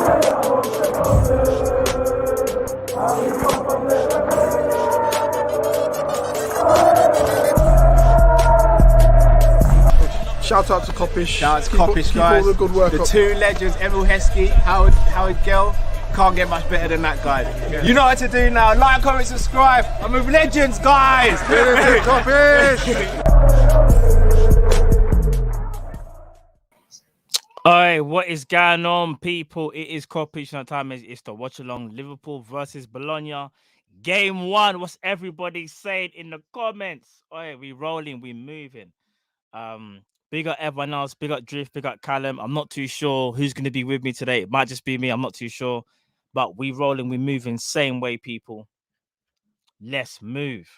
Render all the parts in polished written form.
Shout out to Kop-Ish. Shout out to Kopish, guys. Keep all the good work the up. two legends, Emil Heskey, Howard Gill. Can't get much better than that, guys. Yeah. You know what to do now. Like, comment, subscribe. I'm with legends, guys. Kop-Ish. Alright, what is going on, people? It is Kopish, and the time is to watch along Liverpool versus Bologna. Game 1. What's everybody saying in the comments? Alright, we rolling, we moving. Big up everyone else, big up Drift, big up Callum. I'm not too sure who's going to be with me today. It might just be me, I'm not too sure. But we rolling, we moving, same way, people. Let's move.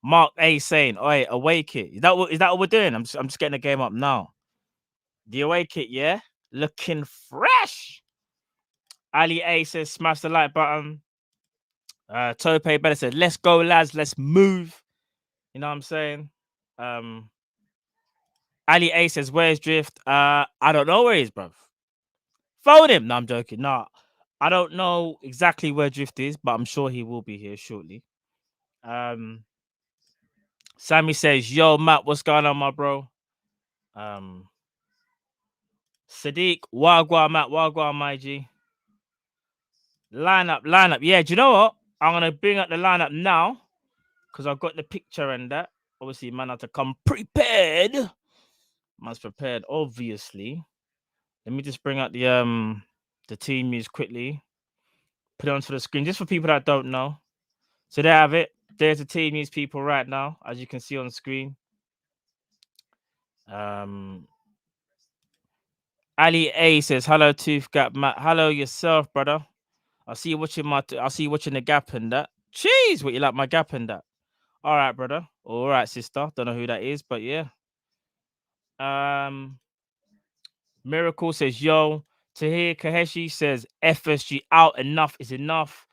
Mark A saying, "Oi, away kit. Is that what we're doing? I'm just getting the game up now. The away kit, yeah, looking fresh." Ali A says, "Smash the like button." Tope Better said, "Let's go, lads. Let's move." You know what I'm saying? Ali A says, "Where's Drift?" I don't know where he is, bruv. Phone him. No, I'm joking. No, I don't know exactly where Drift is, but I'm sure he will be here shortly. Sammy says, "Yo, Matt, what's going on, my bro?" Sadiq, Wagwa, Matt, Wagwa, my G. Lineup. Yeah, do you know what? I'm gonna bring up the lineup now because I've got the picture and that. Obviously, man had to come prepared. Man's prepared, obviously. Let me just bring up the team news quickly. Put it onto the screen just for people that don't know. So there I have it. There's the team news, people, right now, as you can see on the screen. Ali A says, "Hello, Tooth Gap Matt. Hello yourself, brother. I see you watching the gap and that. Jeez, what you like my gap and that? All right, brother. All right, sister. Don't know who that is, but yeah. Miracle says, "Yo." Tahir Kaheshi says, "FSG out. Enough is enough."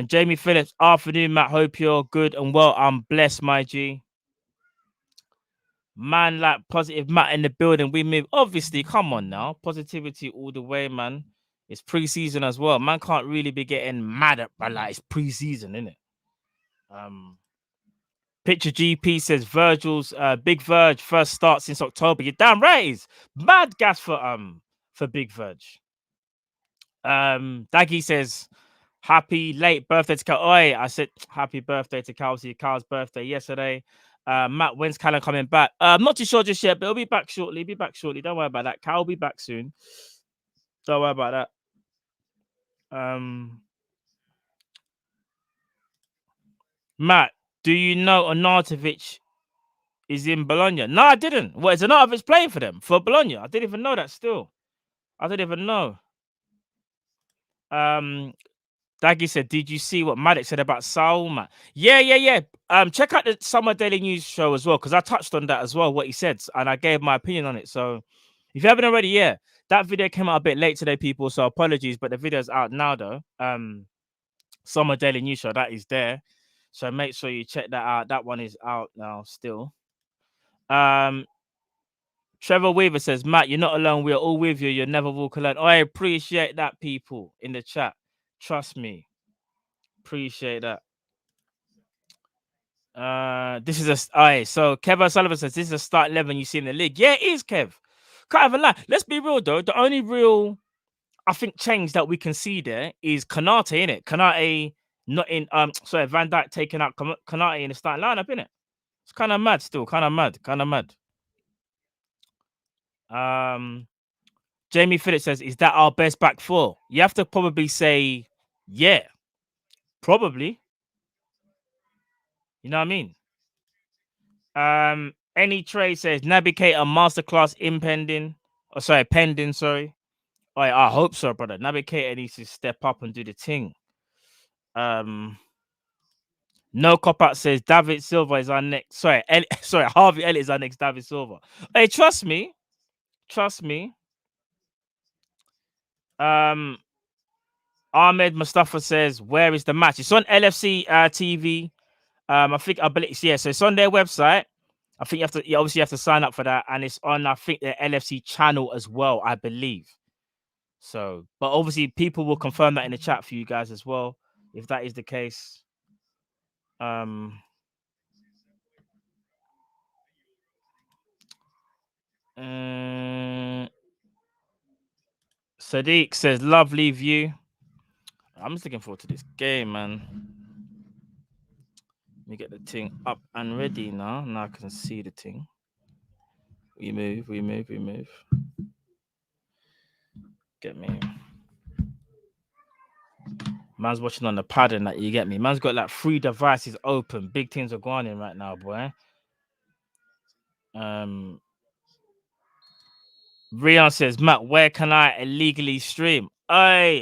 Jamie Phillips, "Afternoon, Matt. Hope you're good and well. I'm blessed, my G." Man, like positive Matt in the building. We move. Obviously, come on now. Positivity all the way, man. It's pre-season as well. Man can't really be getting mad at, but like it's pre-season, isn't it? Picture GP says Virgil's Big Verge first start since October. You're damn right. He's mad gas for Big Verge. Daggy says, "Happy late birthday to Cal." Oi, I said happy birthday to Cal's birthday yesterday. Matt, when's Callum coming back? I'm not too sure just yet, but he'll be back shortly. Don't worry about that. Cal will be back soon. Don't worry about that. Matt, do you know Arnautovic is in Bologna? No, I didn't. What, is Arnautovic playing for them? For Bologna? I didn't even know that still. I didn't even know. Daggy said, "Did you see what Maddox said about Saul, Matt?" Yeah. Check out the Summer Daily News show as well, because I touched on that as well, what he said, and I gave my opinion on it. So if you haven't already, yeah, that video came out a bit late today, people. So apologies, but the video's out now, though. Summer Daily News show, that is there. So make sure you check that out. That one is out now still. Trevor Weaver says, "Matt, you're not alone. We're all with you. You'll never walk alone." Oh, I appreciate that, people in the chat. Trust me. Appreciate that. This is so Kev O'Sullivan says this is a start 11 you see in the league. Yeah, it is, Kev. Can't even lie. Let's be real though. The only real, I think, change that we can see there is Kanate, innit? Kanate not in Van Dijk taking out Kanate in the starting lineup, innit? It's kind of mad still, kind of mad. Jamie Phillips says, "Is that our best back four?" You have to probably say, yeah, probably. You know what I mean? Any Trade says, "Navigator masterclass pending. Sorry. I hope so, brother. Navigator needs to step up and do the thing. No Cop-Out says David Silva is our next. Sorry, Harvey Elliott is our next David Silva. Hey, trust me. Ahmed Mustafa says, "Where is the match?" It's on LFC TV. I believe, yeah. So it's on their website. I think you have to sign up for that, and it's on, I think, the LFC channel as well, I believe. So, but obviously, people will confirm that in the chat for you guys as well, if that is the case. Sadiq says, lovely view. I'm just looking forward to this game, man. Let me get the thing up and ready now. Now I can see the thing. We move. Get me. Man's watching on the pad and that, you get me. Man's got like 3 devices open. Big things are going in right now, boy. Rion says, Matt, where can I illegally stream? Honestly,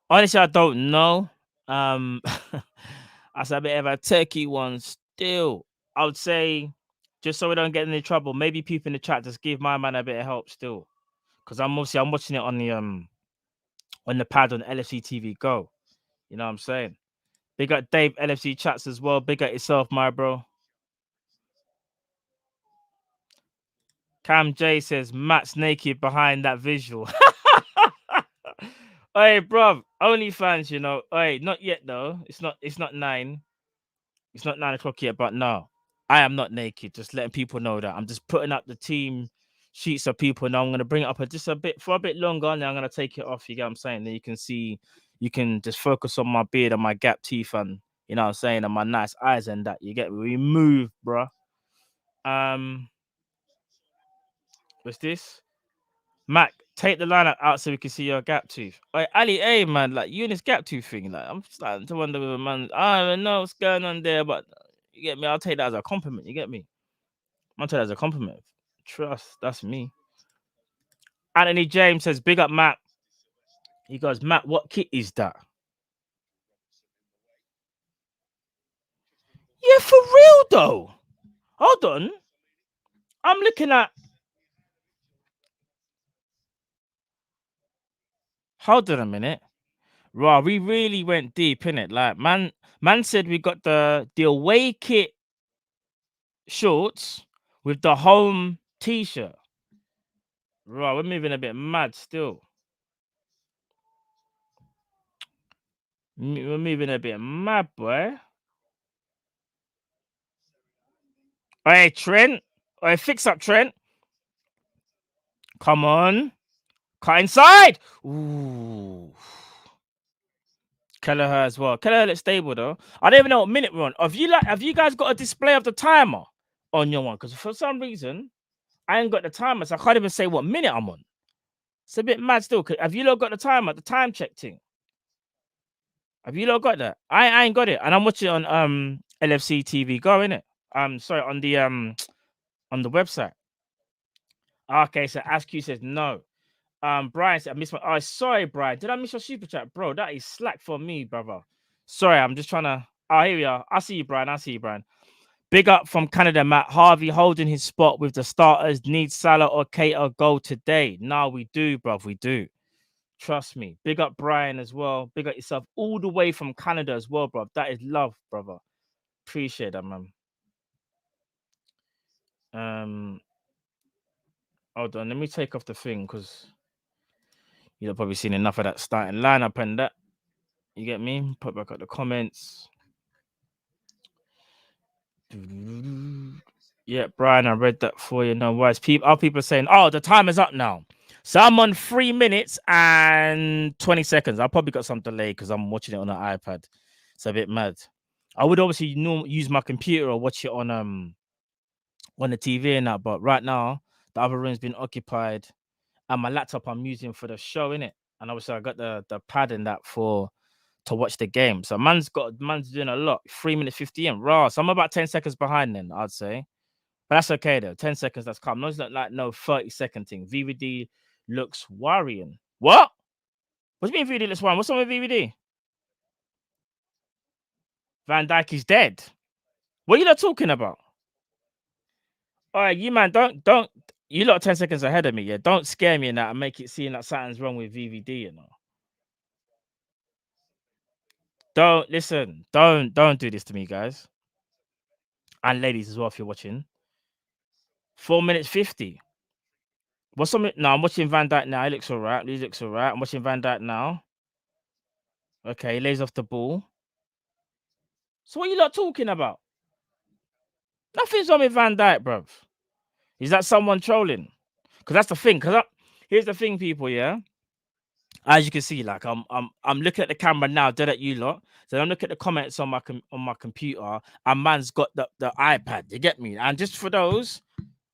I don't know. That's a bit of a techie one still. I would say, just so we don't get in any trouble, maybe people in the chat just give my man a bit of help still. Because I'm watching it on the pad on LFC TV Go. You know what I'm saying? Big up Dave LFC chats as well. Big up yourself, my bro. Cam J says Matt's naked behind that visual. Hey, bruv, OnlyFans, you know. Hey, not yet though. It's not 9. It's not 9 o'clock yet, but no. I am not naked. Just letting people know that. I'm just putting up the team sheets so people know. I'm gonna bring it up just a bit longer, and then I'm gonna take it off. You get what I'm saying? Then you can see, you can just focus on my beard and my gap teeth, and you know what I'm saying, and my nice eyes and that. You get me? We move, bruh. What's this? Mac, take the lineup out so we can see your gap tooth. Hey, Ali, hey man, like you and this gap tooth thing, like I'm starting to wonder whether man, I don't know what's going on there, but you get me? I'll take that as a compliment. You get me? I'll take that as a compliment. Trust, that's me. Anthony James says, big up Matt. He goes, Matt, what kit is that? Yeah, for real though. Hold on. I'm looking at. Hold on a minute. Raw, we really went deep in it. Like, man said we got the away kit shorts with the home t-shirt. Raw, we're moving a bit mad still. We're moving a bit mad, boy. Hey, Trent. Hey, fix up, Trent. Come on. Cut inside. Ooh. Kelleher as well. Kelleher looks stable though. I don't even know what minute we're on. Have you guys got a display of the timer on your one? Because for some reason I ain't got the timer, so I can't even say what minute I'm on. It's a bit mad still. Have you lot got the timer, the time check thing? Have you lot got that? I ain't got it, and I'm watching it on LFC TV Go, innit? Sorry, on the website. Okay, so AskQ says no. Brian said I missed my. Oh, sorry, Brian. Did I miss your super chat, bro? That is slack for me, brother. Sorry, I'm just trying to. Oh, here we are. I see you, Brian. Big up from Canada, Matt Harvey holding his spot with the starters. Need Salah or Cater goal today? No, we do, bruv. We do. Trust me. Big up Brian as well. Big up yourself all the way from Canada as well, bruv. That is love, brother. Appreciate that, man. Hold on. Let me take off the thing because you've probably seen enough of that starting lineup and that. You get me? Put back up the comments. Yeah, Brian, I read that for you. No worries. People are saying, oh, the time is up now. So I'm on 3 minutes and 20 seconds. I probably got some delay because I'm watching it on an iPad. It's a bit mad. I would obviously use my computer or watch it on the TV and that, but right now the other room's been occupied and my laptop I'm using for the show, innit? And obviously I got the pad and that to watch the game. So man's doing a lot. 3 minutes 50 in. Raw. So I'm about 10 seconds behind then, I'd say. But that's okay though. 10 seconds, that's calm. No, it's not like no 30-second thing. VVD looks worrying. What? What do you mean VVD looks worrying? What's wrong with VVD? Van Dijk is dead. What are you lot talking about? All right, you man, don't you lot 10 seconds ahead of me, yeah. Don't scare me in that and make it seem like something's wrong with VVD, you know. Don't listen, don't do this to me, guys. And ladies as well, if you're watching. 4 minutes 50. What's something? No, I'm watching Van Dijk now. He looks alright. He looks alright. I'm watching Van Dijk now. Okay, he lays off the ball. So what are you lot talking about? Nothing's wrong with Van Dijk, bruv. Is that someone trolling? Because that's the thing. Here's the thing, people. Yeah, as you can see, like I'm looking at the camera now, dead at you lot. So I'm looking at the comments on my computer, and man's got the iPad. You get me? And just for those,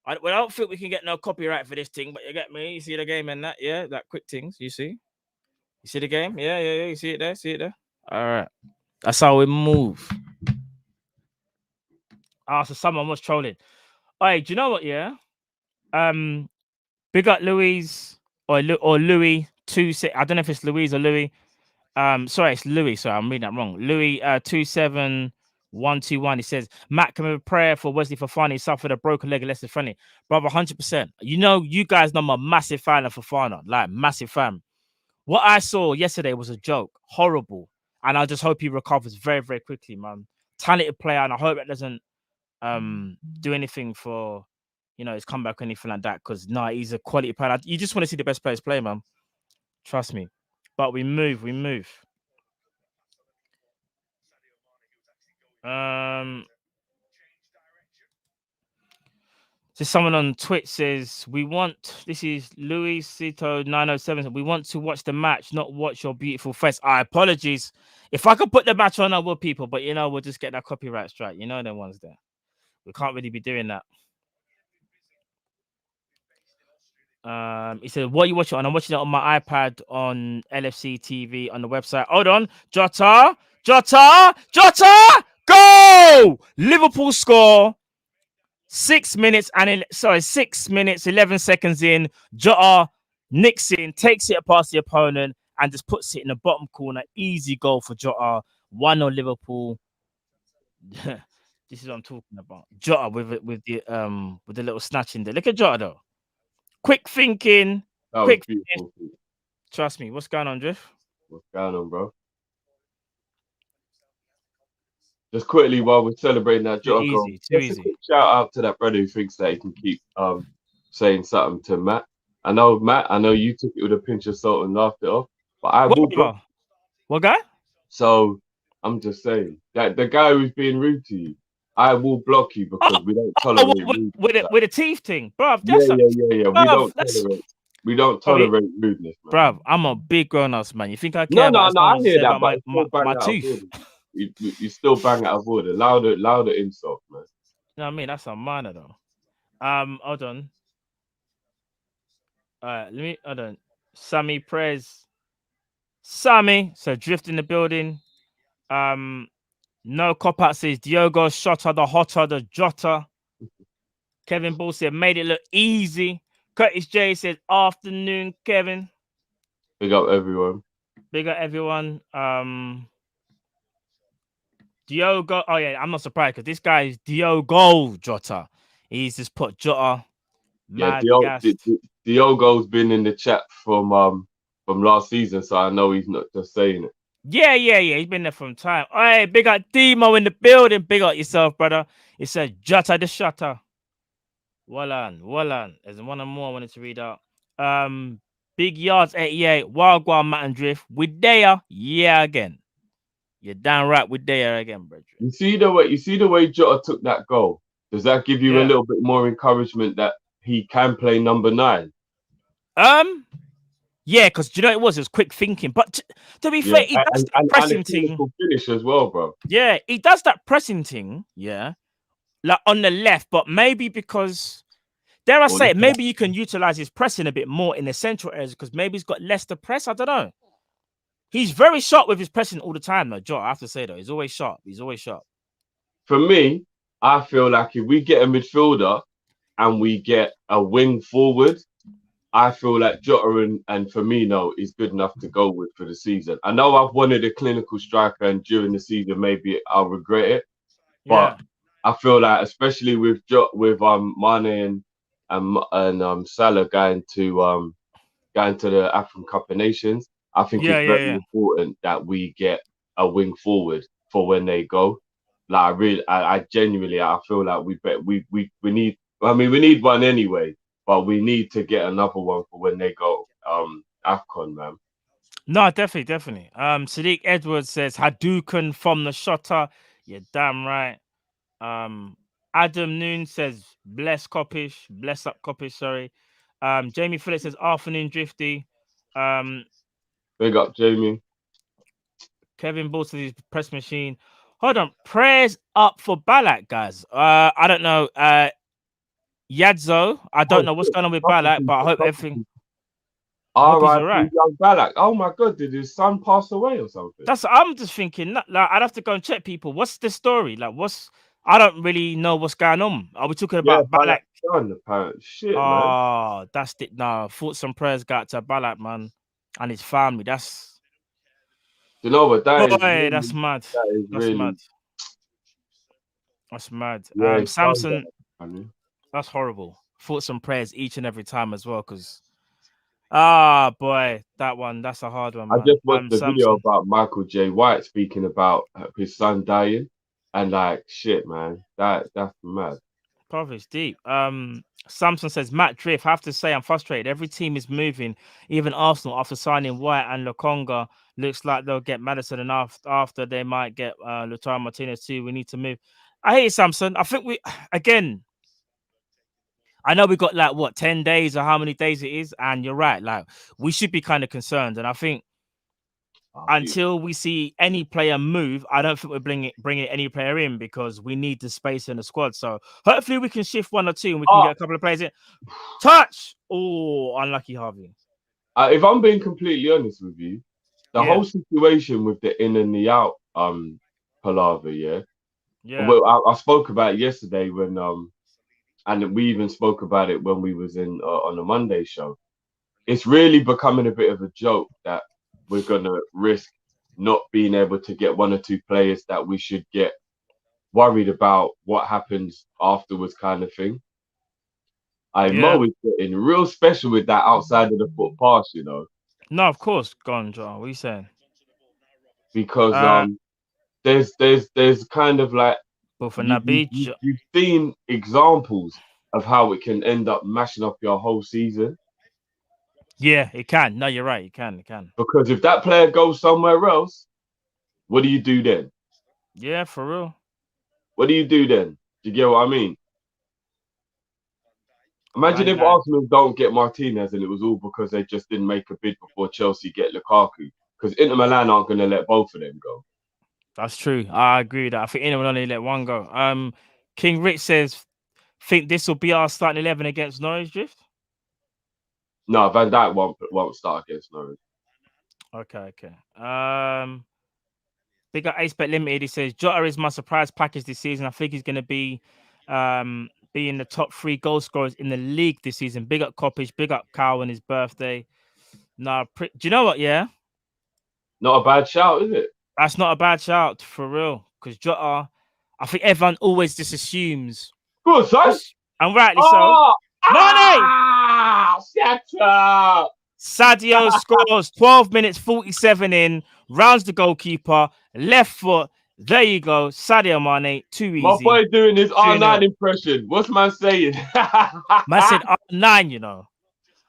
I don't think we can get no copyright for this thing, but you get me. You see the game and that, yeah, that quick things. You see the game, yeah. You see it there. All right, that's how we move. So someone was trolling. Hey, do you know what? Yeah, big up Louise or Louis 26. I don't know if it's Louise or Louis. Sorry, it's Louis. Sorry, I'm reading that wrong. Louis 27121. He says, Matt, can we have a prayer for Wesley Fofana? He suffered a broken leg and Leicester friendly. Brother, 100%. You guys know I'm a massive fan of Fofana, like massive fan. What I saw yesterday was a joke, horrible, and I just hope he recovers very, very quickly, man. Talented player, and I hope that doesn't do anything for his comeback or anything like that. Because he's a quality player. You just want to see the best players play, man. Trust me. But we move. So someone on Twitch says this is Louis Cito 907. We want to watch the match, not watch your beautiful face. Apologies. If I could put the match on, I would, people, but we'll just get that copyright strike. Them ones there. We can't really be doing that. He said, what are you watching on? I'm watching it on my iPad on LFC TV on the website. Hold on. Jota, go! Liverpool score. 6 minutes 11 seconds in. Jota nicks in, takes it past the opponent, and just puts it in the bottom corner. Easy goal for Jota. 1-0 Liverpool. This is what I'm talking about. Jota with the little snatching there. Look at Jota though. Quick thinking. Quick beautiful. Trust me. What's going on, Drift? What's going on, bro? Just quickly while we're celebrating that Jota goal, just a quick shout out to that brother who thinks that he can keep saying something to Matt. I know, Matt, you took it with a pinch of salt and laughed it off, but I will block. What guy? So I'm just saying that the guy who's being rude to you, I will block you because we don't tolerate with a teeth thing, bro. Yeah. We don't tolerate rudeness, man. Bro, I'm a big grown-ass man. You think I care? No, I hear that, but my tooth. You still bang out of order. Louder insult, man. You know what I mean? That's a minor though. Hold on. Hold on. Sammy Prez. Sammy, so Drift in the building. No cop out says Diogo Shota, the hotter, the Jota. Kevin Ball said made it look easy. Curtis J said afternoon, Kevin. Big up everyone. Diogo. Oh yeah, I'm not surprised because this guy is Diogo Jota. He's just put Jota. Diogo's been in the chat from last season, so I know he's not just saying it. Yeah. He's been there from time. All right, big up Demo in the building. Big up yourself, brother. It says Jota the Shutter. Well on. There's one more I wanted to read out. Big Yards 88. Wagwan Matt and Drift. We there. Yeah, again. You're damn right. We there again, bro. You see the way Jota took that goal. Does that give you a little bit more encouragement that he can play number 9? Yeah, because you know it was quick thinking. But to be fair, he does that pressing thing. Finish as well, bro. Yeah, he does that pressing thing. Yeah, like on the left, but maybe because dare I say it, maybe you can utilize his pressing a bit more in the central areas because maybe he's got less to press. I don't know. He's very sharp with his pressing all the time, though. Joe, I have to say though, he's always sharp. For me, I feel like if we get a midfielder and we get a wing forward, I feel like Jota and Firmino is good enough to go with for the season. I know I've wanted a clinical striker, and during the season maybe I'll regret it. But I feel like, especially with Mane and Salah going to the African Cup of Nations, I think it's very important that we get a wing forward for when they go. Like I genuinely, I feel like we need. I mean, we need one anyway. but we need to get another one for when they go AFCON, man. No, definitely. Sadiq Edwards says Hadouken from the shotter. You're damn right. Adam Noon says bless up Kopish, sorry. Jamie Phillips says afternoon drifty. Big up, Jamie. Kevin Ball says his press machine. Hold on, prayers up for Balak, guys. I don't know. Yadzo, I don't know what's going on with Balak, but I hope everything. I hope he's all right. Young Balak. Oh my God, did his son pass away or something? I'm just thinking. Like, I'd have to go and check people. What's the story? Like, I don't really know what's going on. Are we talking about Balak? Son, apparently. Shit, man. Oh, that's it. No, thoughts and prayers got to Balak, man, and his family. That's. You know what? That's mad. That is that's really mad. That's mad. Yeah, Samson. That's horrible. Thoughts and prayers each and every time as well, because. Boy, that's a hard one, man. I just watched the Samson. video about Michael J. White speaking about his son dying, and like shit, man, that's mad. Probably deep. Samson says Matt Drift. I have to say I'm frustrated. Every team is moving. Even Arsenal, after signing White and Lokonga, looks like they'll get Madison, and after they might get Lautaro Martinez too. We need to move. I hate Samson. I think I know we got like 10 days or how many days it is, and you're right. Like we should be kind of concerned, and I think until we see any player move, I don't think we're bringing any player in because we need the space in the squad. So hopefully we can shift one or two, and we can get a couple of players in. Touch. Oh, unlucky Harvey. If I'm being completely honest with you, the whole situation with the in and the out palaver, yeah. Well, I spoke about it yesterday when and we even spoke about it when we was in on the Monday show. It's really becoming a bit of a joke that we're gonna risk not being able to get one or two players that we should get worried about what happens afterwards, kind of thing. Mo is getting real special with that outside of the foot pass, you know. No, of course, gone, John. What are you saying? Because there's kind of like you've seen examples of how it can end up mashing up your whole season. Yeah, it can. No, you're right. It can. Because if that player goes somewhere else, what do you do then? Yeah, for real. What do you do then? Do you get what I mean? Imagine if Arsenal don't get Martinez and it was all because they just didn't make a bid before Chelsea get Lukaku. Because Inter Milan aren't going to let both of them go. That's true. I agree with that. I think Inter will only let one go. King Rich says, think this will be our starting 11 against Norwich Drift? No, Van Dijk won't start against Norwich. Okay. Big up Ace Bet Limited. He says Jota is my surprise package this season. I think he's going to be in the top 3 goal scorers in the league this season. Big up Kopish. Big up Kyle on his birthday. Do you know what? Yeah, not a bad shout, is it? That's not a bad shout for real. Because Jota, I think everyone always just assumes. Good, son. And rightly so. Money! Shut up! Sadio scores 12 minutes 47 in, rounds the goalkeeper, left foot. There you go. Sadio Mane, too easy. My boy doing his R9 impression. What's man saying? Man said R9, you know.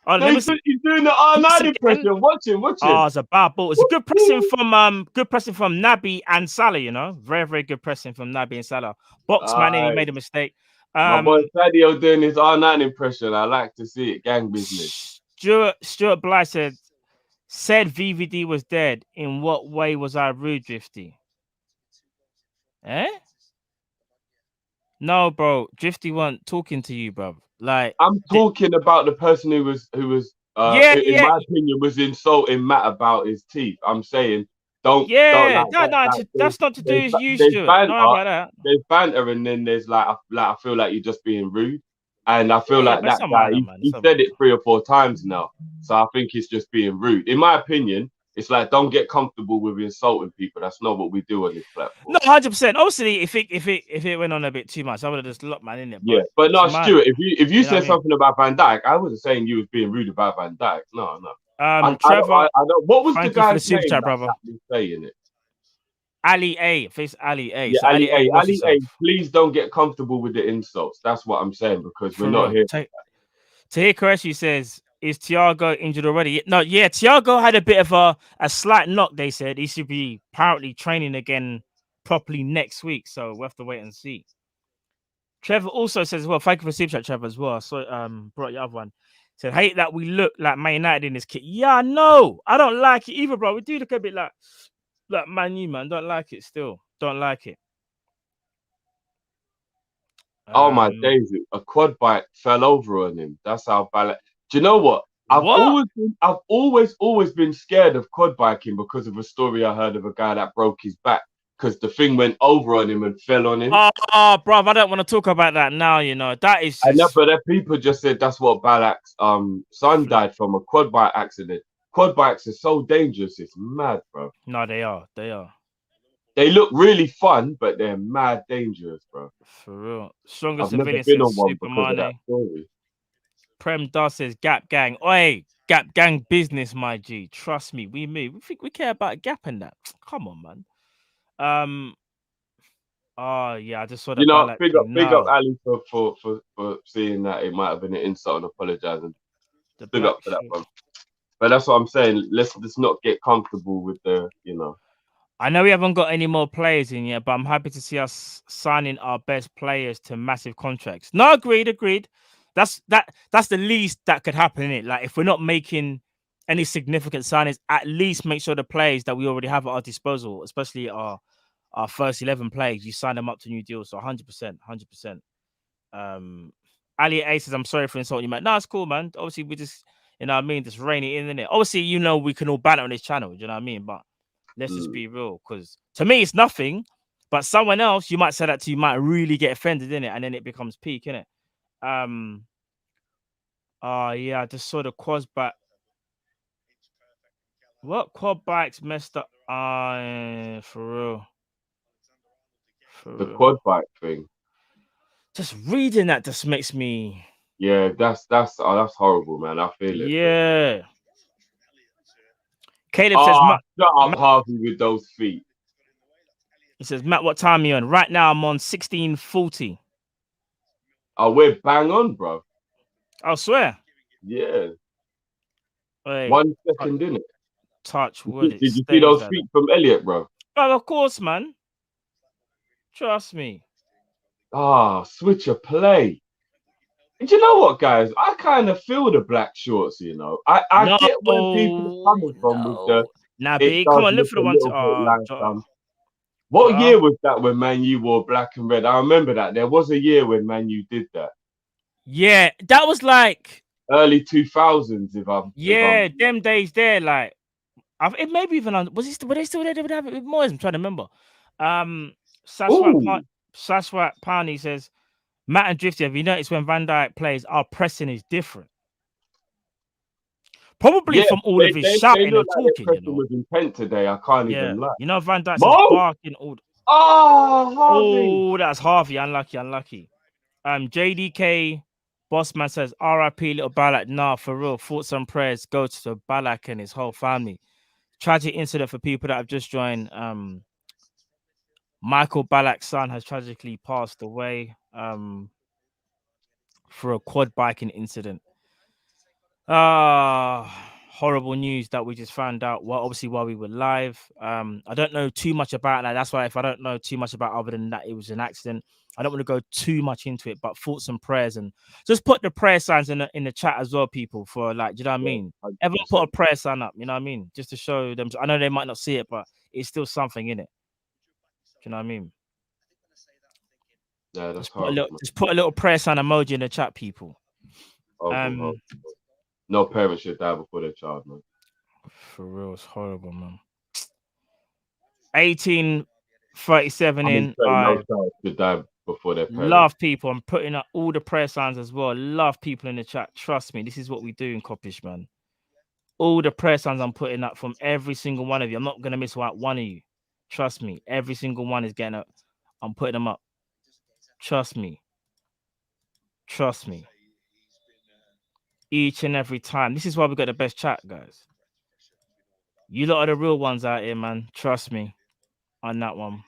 Oh, he's doing the R9 impression. Watch him. Oh, it's a bad ball. It's a good pressing from Naby and Salah, you know. Very, very good pressing from Naby and Salah. Boxman, and he made a mistake. My boy Sadio doing his R9 impression. I like to see it. Gang business. Stuart Bly said VVD was dead. In what way was I rude, Drifty? No, bro. Drifty wasn't talking to you, bro. Like I'm talking about the person who was in my opinion was insulting Matt about his teeth. I'm saying don't that's not to do with you, Stuart. Don't worry about that. There's banter and then there's I feel like you're just being rude. And I feel like that guy, he said it 3 or 4 times now. So I think it's just being rude. In my opinion, it's like, don't get comfortable with insulting people. That's not what we do on this platform. No, 100%. Obviously, if it went on a bit too much, I would have just locked man in it. But no, Stuart, if you said something about Van Dijk, I wasn't saying you was being rude about Van Dijk. No. Trevor, I don't, what was the guy saying it? Ali A. Face Ali A. Yeah, so Ali A. Please don't get comfortable with the insults. That's what I'm saying, because we're not here. Tahir Qureshi says, is Thiago injured already? No, yeah, Thiago had a bit of a slight knock, they said. He should be apparently training again properly next week. So we'll have to wait and see. Trevor also says, well, thank you for super chat, Trevor, as well. So brought your other one. Said, hate that we look like Man United in this kit. Yeah, no, I don't like it either, bro. We do look a bit like Man U, man. Don't like it still. Don't like it. Oh my days! A quad bike fell over on him. That's how bad. Do you know what? I've always been scared of quad biking because of a story I heard of a guy that broke his back because the thing went over on him and fell on him. Oh, bro, I don't want to talk about that now. You know that is. I know, but people just said that's what Balak's son died from, a quad bike accident. Quad bikes are so dangerous. It's mad, bro. No, they are. They are. They look really fun, but they're mad dangerous, bro. For real. Strongest I've never civilian been on says one Super because of that Mane. story. Prem Dar says Gap Gang. Oi, Gap Gang business, my G. Trust me, we move. We think we care about Gap and that. Come on, man. Oh yeah, I just saw that. You know, big up Ali for seeing that it might have been an insult and apologizing. Big up for that one. But that's what I'm saying. Let's not get comfortable with the, you know. I know we haven't got any more players in yet, but I'm happy to see us signing our best players to massive contracts. No, agreed. That's the least that could happen in it. Like if we're not making any significant signings, at least make sure the players that we already have at our disposal, especially our first 11 players, you sign them up to new deals. So 100%. Ali A says, I'm sorry for insulting you, man. No, it's cool, man. Obviously, we just, you know what I mean, just rein it in, innit? Obviously, you know, we can all banter on this channel, you know what I mean? But let's just be real, because to me, it's nothing. But someone else, you might say that to, you might really get offended in it, and then it becomes peak, innit? Yeah, I just saw the quad bike. What quad bikes messed up? For real. The quad bike thing. Just reading that just makes me. Yeah, that's horrible, man. I feel it. Yeah. Caleb says, Matt, shut up, Harvey, with those feet. He says, Matt, what time are you on? Right now, I'm on 16:40. Oh, we're bang on, bro. I swear. Yeah. Wait, 1 second, didn't it? Touch wood. Did you see those feet from Elliot, bro? Oh, of course, man. Trust me. Switch of play. And you know what, guys? I kind of feel the black shorts, you know. I get where people are coming from with the. Nah, B, come on, look for the one. What year was that when Man U wore black and red? I remember that. There was a year when Man U did that. Yeah, that was like early 2000s, them days there, like it maybe even on were they still there with Moyes? I'm trying to remember. Saswat Pani says, Matt and Drifty, have you noticed when Van Dijk plays, our pressing is different? Probably from all of his shouting and talking. You know, was intent today. I can't even lie. You know, Van Dijk's barking all. Harvey. That's Harvey. Unlucky. JDK Bossman says, R.I.P. little Balak. Nah, for real. Thoughts and prayers go to Balak and his whole family. Tragic incident for people that have just joined. Michael Balak's son has tragically passed away for a quad biking incident. Horrible news that we just found out. Well, obviously while we were live. I don't know too much about that. That's why if I don't know too much about other than that it was an accident, I don't want to go too much into it. But thoughts and prayers, and just put the prayer signs in the chat as well, people. For like, do you know what I mean? Everyone put a prayer sign up. You know what I mean? Just to show them. I know they might not see it, but it's still something in it. Do you know what I mean? Yeah, that's just put a little prayer sign emoji in the chat, people. No parent should die before their child, man. For real, it's horrible, man. 1837 in. No child should die before their parents. Love people. I'm putting up all the prayer signs as well. Love people in the chat. Trust me, this is what we do in Kopish, man. All the prayer signs I'm putting up from every single one of you. I'm not gonna miss out one of you. Trust me, every single one is getting up. I'm putting them up. Trust me. Each and every time. This is why we got the best chat, guys. You lot are the real ones out here, man. Trust me on that one.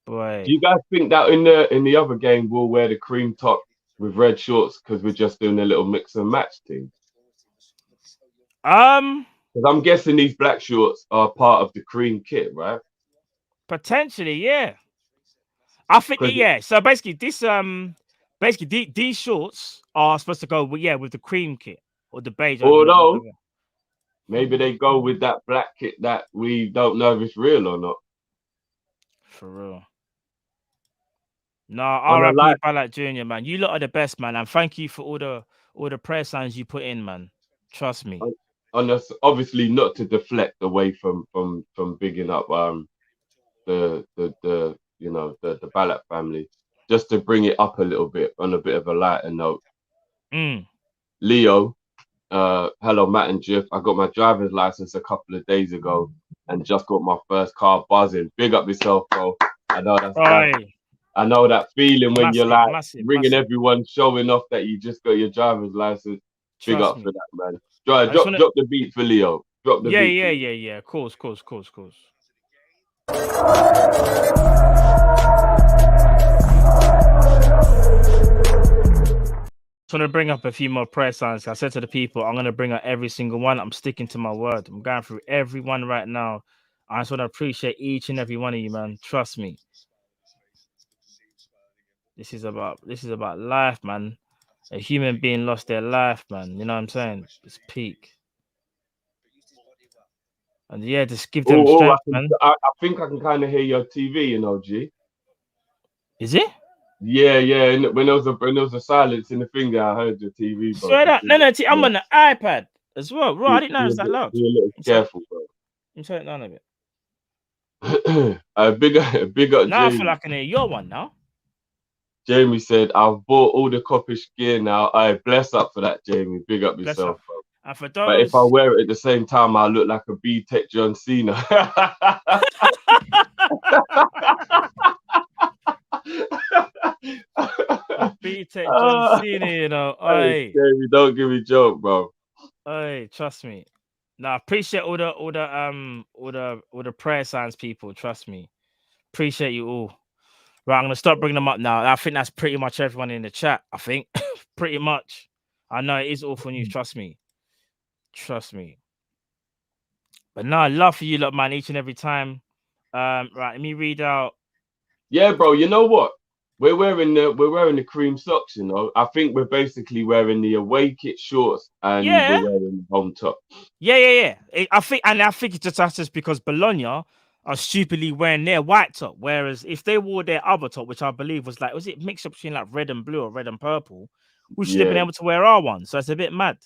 Boy. Do you guys think that in the other game we'll wear the cream top with red shorts because we're just doing a little mix and match thing? Because I'm guessing these black shorts are part of the cream kit, right? Potentially, yeah. I think 'Cause- yeah. So basically, these shorts are supposed to go with the cream kit or the beige. Although Whatever. maybe they go with that black kit that we don't know if it's real or not. For real. No, On a RIP light, Balak Junior, man. You lot are the best, man, and thank you for all the prayer signs you put in, man. Trust me. on us, obviously not to deflect away from bigging up the you know the Ballack family, just to bring it up a little bit on a bit of a lighter note. Leo, hello Matt and Jiff. I got my driver's license a couple of days ago and just got my first car buzzing. Big up yourself, bro. I know I know that feeling when you're like ringing everyone, showing off that you just got your driver's license. Big up for that, man. Drop the beat for Leo. Drop the beat. Yeah. Of course. Just want to bring up a few more prayer signs. I said to the people, I'm going to bring up every single one. I'm sticking to my word. I'm going through everyone right now. I just want to appreciate each and every one of you, man. Trust me. This is about life, man. A human being lost their life, man. You know what I'm saying? It's peak. And yeah, just give them strength, man. I think I can kind of hear your TV, you know, G. Is it? Yeah. And when there was a silence in the finger, I heard your TV, bro. Straight up. No, I'm on the iPad as well. Bro, I didn't know it was that loud. Be a little careful, bro. You turn it down a bit. Big up Now Jamie. I feel like I can hear your one now. Jamie said, I've bought all the Kopish gear now. I bless up for that, Jamie. Big up yourself, bro. And for those... But if I wear it at the same time, I look like a B-Tech John Cena. B-Tech John Cena, you know. Hey, Jamie, don't give me joke, bro. Hey, trust me. Now, appreciate all the prayer signs, people. Trust me. Appreciate you all. Right, I'm gonna start bringing them up now. I think that's pretty much everyone in the chat. I think pretty much. I know it is awful news. Trust me. But no, I love for you, lot, man. Each and every time. Right, let me read out. Yeah, bro. You know what? We're wearing the cream socks. You know, I think we're basically wearing the away kit shorts and we're wearing the home top. Yeah. I think it's just because Bologna are stupidly wearing their white top, whereas if they wore their other top, which I believe was it mixed up between like red and blue or red and purple, we should have been able to wear our one. So it's a bit mad.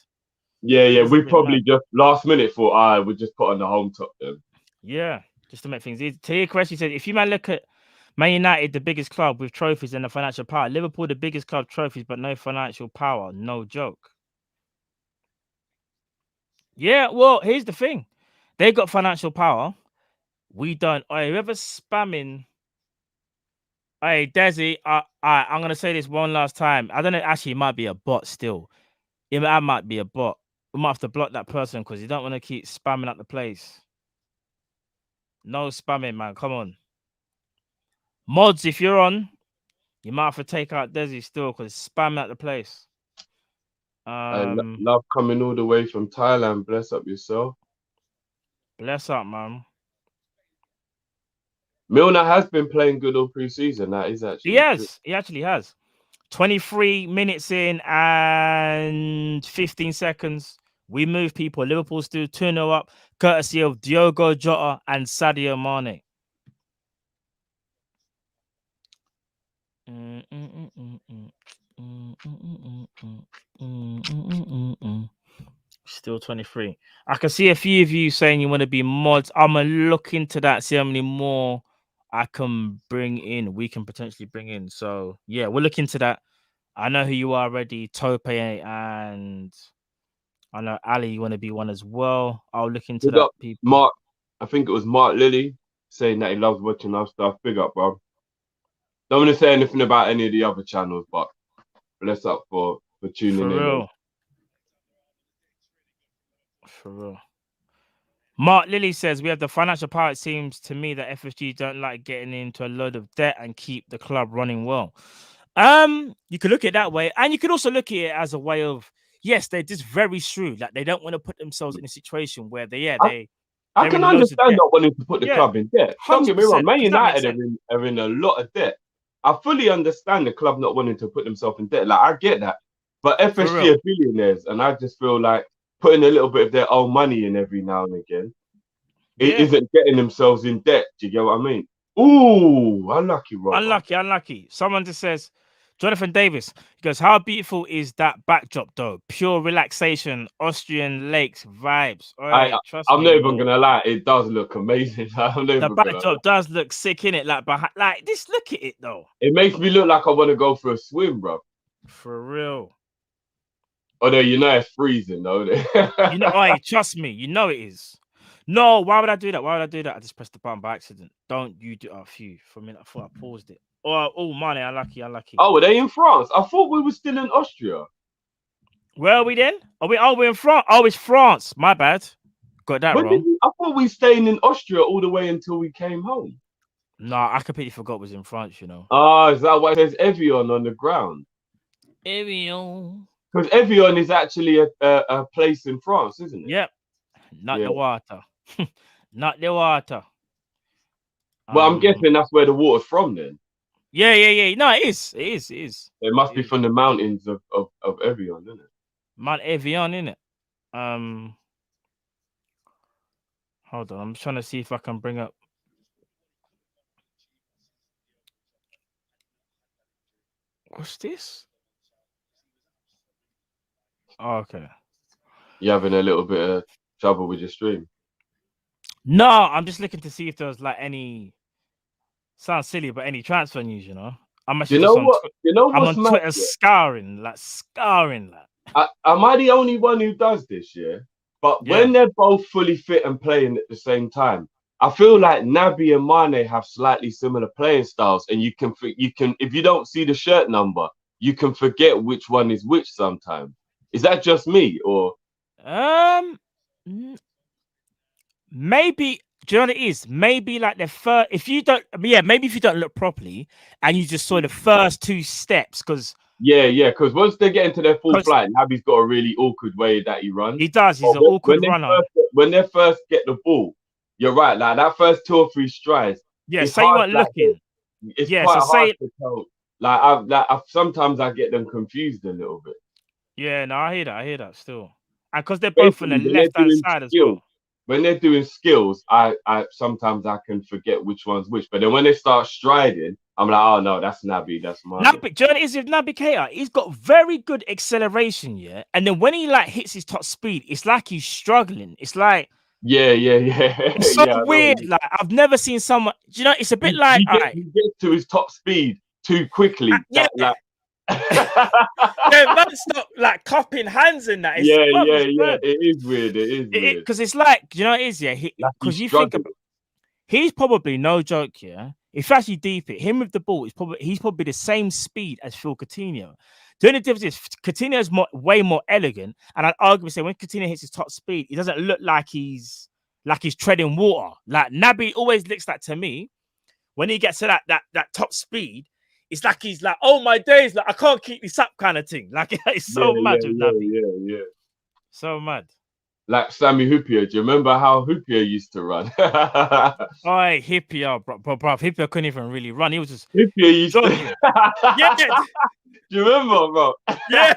Yeah. We probably just last minute thought, we just put on the home top then. Yeah, just to make things easy. To your question, said if you man look at Man United, the biggest club with trophies and the financial power. Liverpool, the biggest club, trophies, but no financial power. No joke. Yeah, well, here's the thing. They got financial power. We don't. Whoever's spamming. Hey, Desi, I'm going to say this one last time. I don't know. Actually, it might be a bot still. It might be a bot. We might have to block that person because you don't want to keep spamming up the place. No spamming, man. Come on. Mods, if you're on, you might have to take out Desi still because spamming at the place. Love coming all the way from Thailand. Bless up yourself. Bless up, man. Milner has been playing good all pre-season. That is actually He actually has. 23 minutes in and 15 seconds. We move people. Liverpool still 2-0 up, courtesy of Diogo Jota and Sadio Mane. Still 23. I can see a few of you saying you want to be mods. I'm gonna look into that, see how many more I can bring in. We can potentially bring in. So yeah, we'll look into that. I know who you are already, Tope, and I know Ali, you want to be one as well. I'll look into that. People. Mark, I think it was Mark Lilly saying that he loves watching our stuff. Big up, bro. Don't want to say anything about any of the other channels, but bless up for tuning in. For real. Mark Lilly says we have the financial power. It seems to me that FSG don't like getting into a load of debt and keep the club running well. You could look at it that way, and you could also look at it as a way of yes, they're just very shrewd. Like they don't want to put themselves in a situation where I, I they're can in loads of understand debt. not wanting to put the Yeah, club in debt. Don't get me wrong, 100%. Man Because that makes United sense. are in a lot of debt. I fully understand the club not wanting to put themselves in debt. Like I get that, but For FSG real. are billionaires, and I just feel like putting a little bit of their own money in every now and again, it Yeah. isn't getting themselves in debt. Do you get what I mean? Ooh, unlucky, Robert. Unlucky. Someone just says, Jonathan Davis, he goes, how beautiful is that backdrop though? Pure relaxation, Austrian lakes vibes. All I, right, trust I'm me, not you even know. gonna lie, it does look amazing. I'm not The even gonna lie. backdrop does look sick in it, like behind, like this. Look at it though, It makes me look like I want to go for a swim, bro. for real. Although you know it's freezing, though. You know, oh, trust me, you know it is. No, why would I do that? Why would I do that? I just pressed the button by accident. Don't you do? Oh, phew. For a minute, I thought I paused it. Oh, money, unlucky. Oh, are they in France? I thought we were still in Austria. Where are we then? We're in France. Oh, it's France. My bad. Got that wrong. I thought we staying in Austria all the way until we came home. No, I completely forgot it was in France, you know. Ah, is that why it says Evian on the ground? Evian. Because Evian is actually a place in France, isn't it? Yep. Not Yeah. the water. Not the water. Well, I'm guessing that's where the water's from then. Yeah. No, it is. It must be from the mountains of Evian, isn't it? Mount Evian, innit? Hold on. I'm trying to see if I can bring up. What's this? Oh, okay. You're having a little bit of trouble with your stream. No, I'm just looking to see if there was like any. Sounds silly, but any transfer news, you know. I'm actually You know what? You know I'm what's on mad? Twitter scouring. Am I the only one who does this? Yeah. But when they're both fully fit and playing at the same time, I feel like Naby and Mane have slightly similar playing styles, and you can if you don't see the shirt number, you can forget which one is which sometimes. Is that just me or? Maybe. Do you know what it is? Maybe like the first. Maybe if you don't look properly and you just saw the first two steps, because. Yeah, because once they get into their full flight, Naby's got a really awkward way that he runs. He does. He's an awkward runner. When they first get the ball, you're right. Like that first 2 or 3 strides. Yeah, say you weren't looking. It's quite hard to tell. Like sometimes I get them confused a little bit. Yeah, no, I hear that still. And because they're both on the left-hand side as well. When they're doing skills, I sometimes I can forget which one's which. But then when they start striding, I'm like, oh no, that's Naby, that's mine. Naby, do you know what it is with Naby Keita? He's got very good acceleration, yeah. And then when he like hits his top speed, it's like he's struggling. It's like It's so weird. Like I've never seen someone. Do you know? It's a bit like he gets to his top speed too quickly. Man, stop like cupping hands in that. It is weird. Because it's like, do you know what it is? Yeah, because you think about, he's probably no joke. Yeah, if you actually deep it, him with the ball is he's probably the same speed as Phil Coutinho. The only difference is Coutinho is way more elegant, and I'd argue say when Coutinho hits his top speed, he doesn't look like he's treading water. Like Naby always looks like to me when he gets to that top speed. It's like he's like, oh my days, like I can't keep this up kind of thing. Like it's so mad with Naby. Yeah. So mad. Like Sammy Hupia. Do you remember how Hupia used to run? Oh, Hipia, bro. Hipia couldn't even really run. He was just Hipia used to. Yeah. Do you remember, bro? Yeah.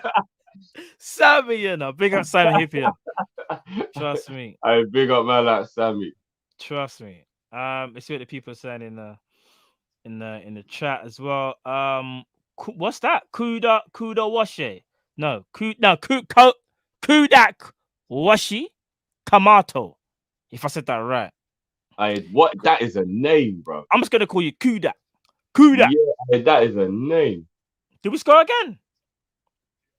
Sammy, you know, big up Sammy Hipia. Trust me. I big up man like Sammy. Trust me. Let's see what the people are saying in the chat as well. What's that? Kuda Washe. No, Kudak Washi Kamato. If I said that right. That is a name, bro. I'm just gonna call you Kudak. Kudak. Yeah, that is a name. Did we score again?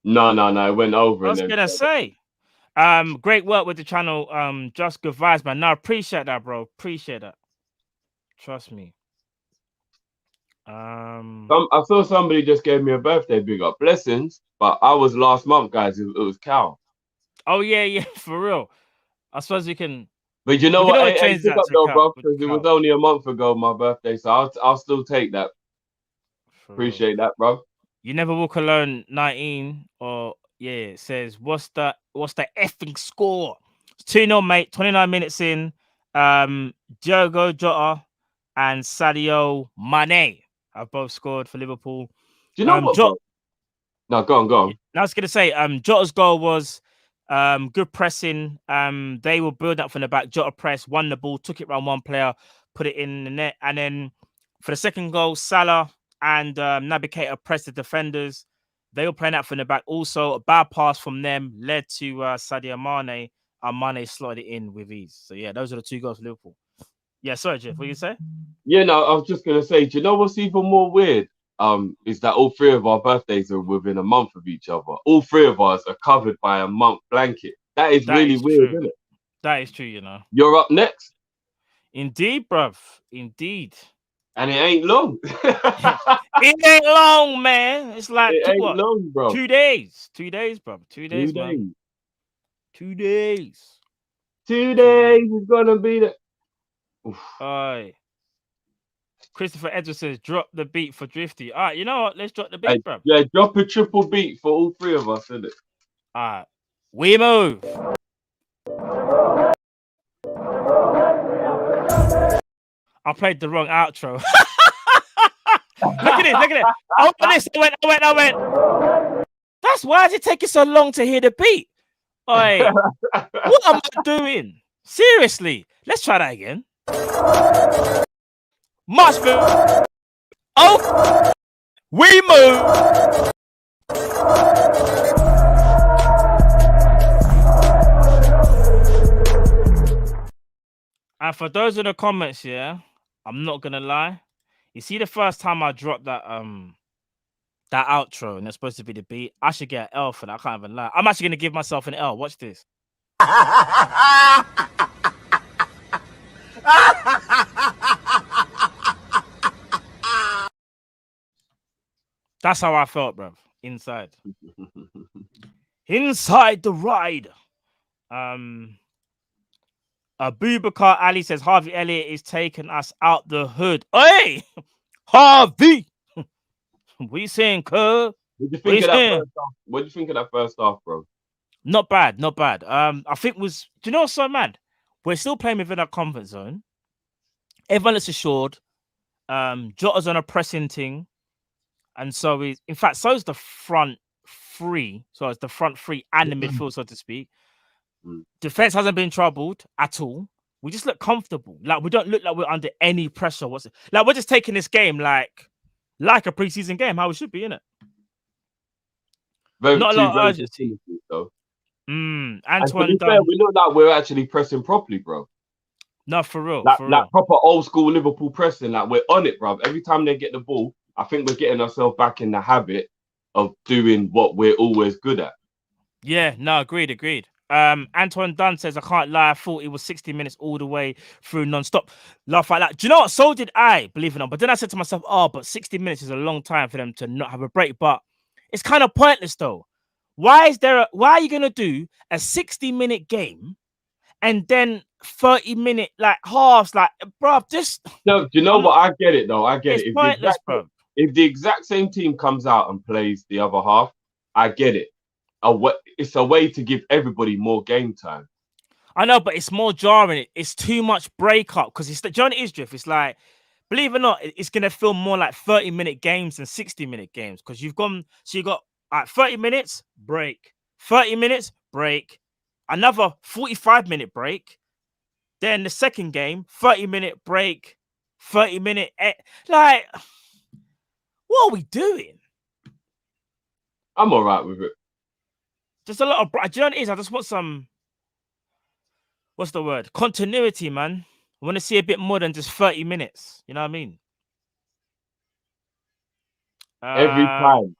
No, it went over. I was gonna say. Great work with the channel. Just good vibes, man. No, appreciate that, bro. Appreciate that. Trust me. I saw somebody just gave me a birthday big up. Blessings, but I was last month, guys. It was Cal. Oh yeah, for real. I suppose we can. But you know what? Hey, pick up though, bro, because it was only a month ago my birthday, so I'll still take that. Appreciate that, bro. You Never Walk Alone 19 or it says what's the effing score? It's 2-0, mate. 29 minutes in. Diogo Jota and Sadio Mane have both scored for Liverpool. Do you know what, bro? No, go on. I was gonna say, Jota's goal was good pressing. They were building up from the back. Jota pressed, won the ball, took it around one player, put it in the net, and then for the second goal, Salah and Naby Keita pressed the defenders. They were playing out from the back. Also, a bad pass from them led to Sadio Mane, and Mane slotted it in with ease. So yeah, those are the 2 goals for Liverpool. Yeah, sorry, Jeff. What you say? Yeah, no, I was just gonna say. Do you know what's even more weird? Is that all 3 of our birthdays are within a month of each other. All 3 of us are covered by a month blanket. That is really weird, isn't it? That is true, you know. You're up next. Indeed, bruv. Indeed. And it ain't long. It ain't long, man. It's like it ain't long, bro. 2 days. 2 days, bro. 2 days, man. 2 days. 2 days is gonna be the. Aye. Christopher Edwards says, drop the beat for Drifty. All right, you know what? Let's drop the beat, bro. Yeah, drop a triple beat for all 3 of us, isn't it? All right. We move. I played the wrong outro. Look at it. I went. Why is it taking so long to hear the beat? Oi, what am I doing? Seriously, let's try that again. Much better. Oh, we move. And for those in the comments, yeah, I'm not gonna lie. You see, the first time I dropped that outro and it's supposed to be the beat, I should get an L for that. I can't even lie. I'm actually gonna give myself an L. Watch this. That's how I felt, bro. Inside the ride. Abubakar Ali says Harvey Elliott is taking us out the hood. Hey, Harvey. We saying, cuz. What do you think of that first half, bro? Not bad. I think do you know what's so mad? We're still playing within our comfort zone. Everyone is assured. Jota's on a pressing thing. And so is the front 3. So it's the front 3 and the midfield, so to speak. Defense hasn't been troubled at all. We just look comfortable. Like, we don't look like we're under any pressure. Like, we're just taking this game like a preseason game, how it should be, innit? Not a lot of urgency. Antoine Dunn. We look like we're actually pressing properly, bro. No, for real. Like proper old school Liverpool pressing. Like, we're on it, bro. Every time they get the ball, I think we're getting ourselves back in the habit of doing what we're always good at. Yeah, no, agreed. Antoine Dunn says, I can't lie, I thought it was 60 minutes all the way through non-stop. Laugh like that. Do you know what? So did I, believe it or not. But then I said to myself, but 60 minutes is a long time for them to not have a break. But it's kind of pointless, though. Why are you going to do a 60-minute game and then 30-minute, like, halves? Like, bro, just... No, do you know what? I get it, though. I get it. It's pointless, bro. If the exact same team comes out and plays the other half, I get it. It's a way to give everybody more game time. I know, but it's more jarring. It's too much breakup because it's John Isdrift. It's like, believe it or not, it's gonna feel more like 30-minute games than 60-minute games because you got 30 minutes break, 30 minutes break, another 45-minute break, then the second game 30-minute break, 30-minute like, what are we doing? I'm all right with it. Just a lot of, do you know what it is? I just want some, what's the word? Continuity, man. I want to see a bit more than just 30 minutes. You know what I mean? Every time.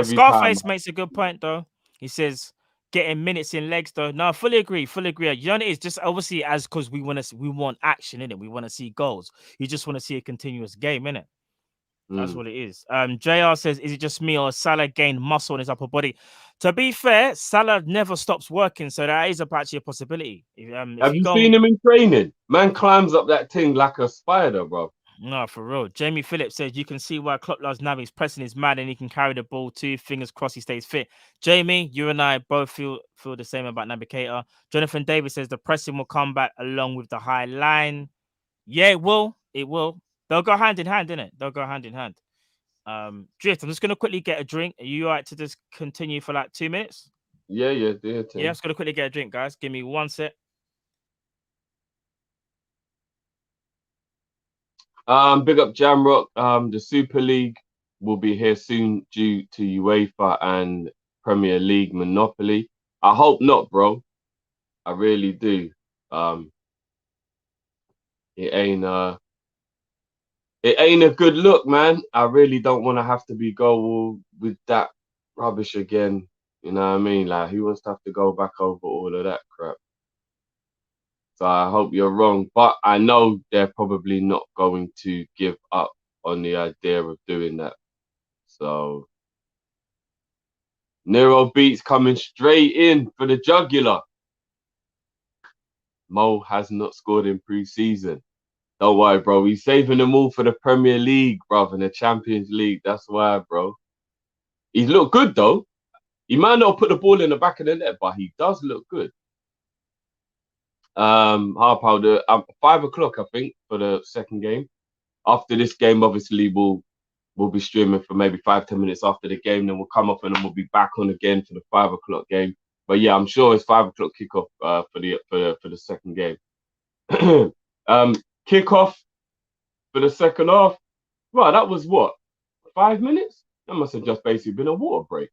Scarface makes a good point, though. He says, getting minutes in legs, though. No, I fully agree. You know what it is? Just obviously because we want action, innit? We want to see goals. You just want to see a continuous game, innit? That's what it is. JR says, is it just me or Salah gained muscle in his upper body? To be fair, Salah never stops working, so that is actually a possibility. Have you seen him in training? Man climbs up that thing like a spider, bro. No, for real. Jamie Phillips says you can see why Klopp loves Naby. He's pressing his man and he can carry the ball too. Fingers crossed he stays fit. Jamie, you and I both feel the same about Naby Keita. Jonathan Davis says the pressing will come back along with the high line. Yeah, it will. It will. They'll go hand in hand, innit? They'll go hand in hand. Drift, I'm just gonna quickly get a drink. Are you all right to just continue for like 2 minutes? Yeah, yeah, Yeah, I'm just gonna quickly get a drink, guys. Give me 1 sec. Big up Jamrock. The Super League will be here soon due to UEFA and Premier League monopoly. I hope not, bro. I really do. It ain't a good look, man. I really don't want to have to be go with that rubbish again. You know what I mean? Like, who wants to have to go back over all of that crap? So I hope you're wrong, but I know they're probably not going to give up on the idea of doing that. So Nero Beats coming straight in for the jugular. Mo has not scored in pre-season. Don't worry, bro. He's saving them all for the Premier League, bro, and the Champions League. That's why, bro. He's looked good, though. He might not put the ball in the back of the net, but he does look good. Half hour, 5 o'clock, I think, for the second game. After this game, obviously, we'll be streaming for maybe 5-10 minutes after the game. Then we'll come up and then we'll be back on again for the 5 o'clock game. But yeah, I'm sure it's 5 o'clock kickoff for the second game. Kickoff for the second half. Right, that was what, 5 minutes? That must have just basically been a water break.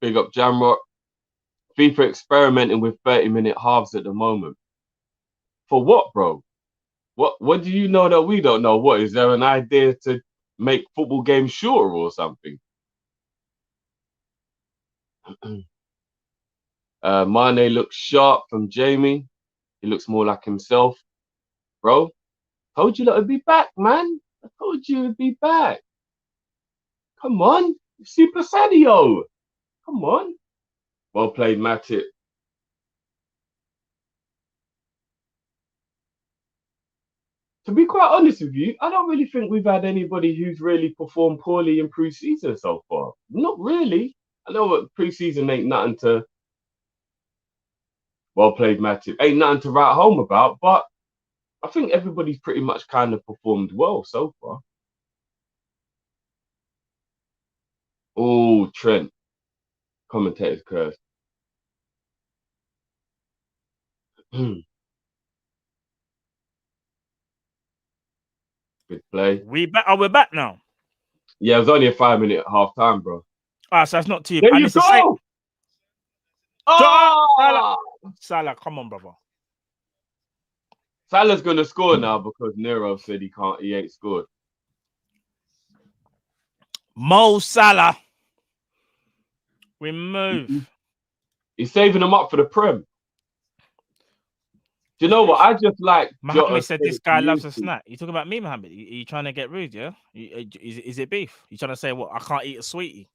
Big up Jamrock. FIFA experimenting with 30-minute halves at the moment. For what, bro? What do you know that we don't know? What is there an idea to make football games shorter or something? Mane looks sharp from Jamie. He looks more like himself. Bro, told you that would be back, man. I told you it'd be back. Come on. Super Sadio. Come on. Well played, Matip. To be quite honest with you, I don't really think we've had anybody who's really performed poorly in pre-season so far. Not really. I know what pre-season ain't nothing to... Well played, Matip. Ain't nothing to write home about, but I think everybody's pretty much kind of performed well so far. Oh, Trent. Commentator's curse. Good play. We're back now. Yeah, it was only a 5-minute half time, bro. So that's not too There bad. you go. Oh! Salah, come on, brother. Salah's gonna score now because Nero said he ain't scored. Mo Salah. We move. He's saving them up for the Prem. Do you know what? I just like Mohammed said this guy loves a snack. You talking about me, Mohammed? You trying to get rude, yeah? Is it beef? You trying to say what? I can't eat a sweetie.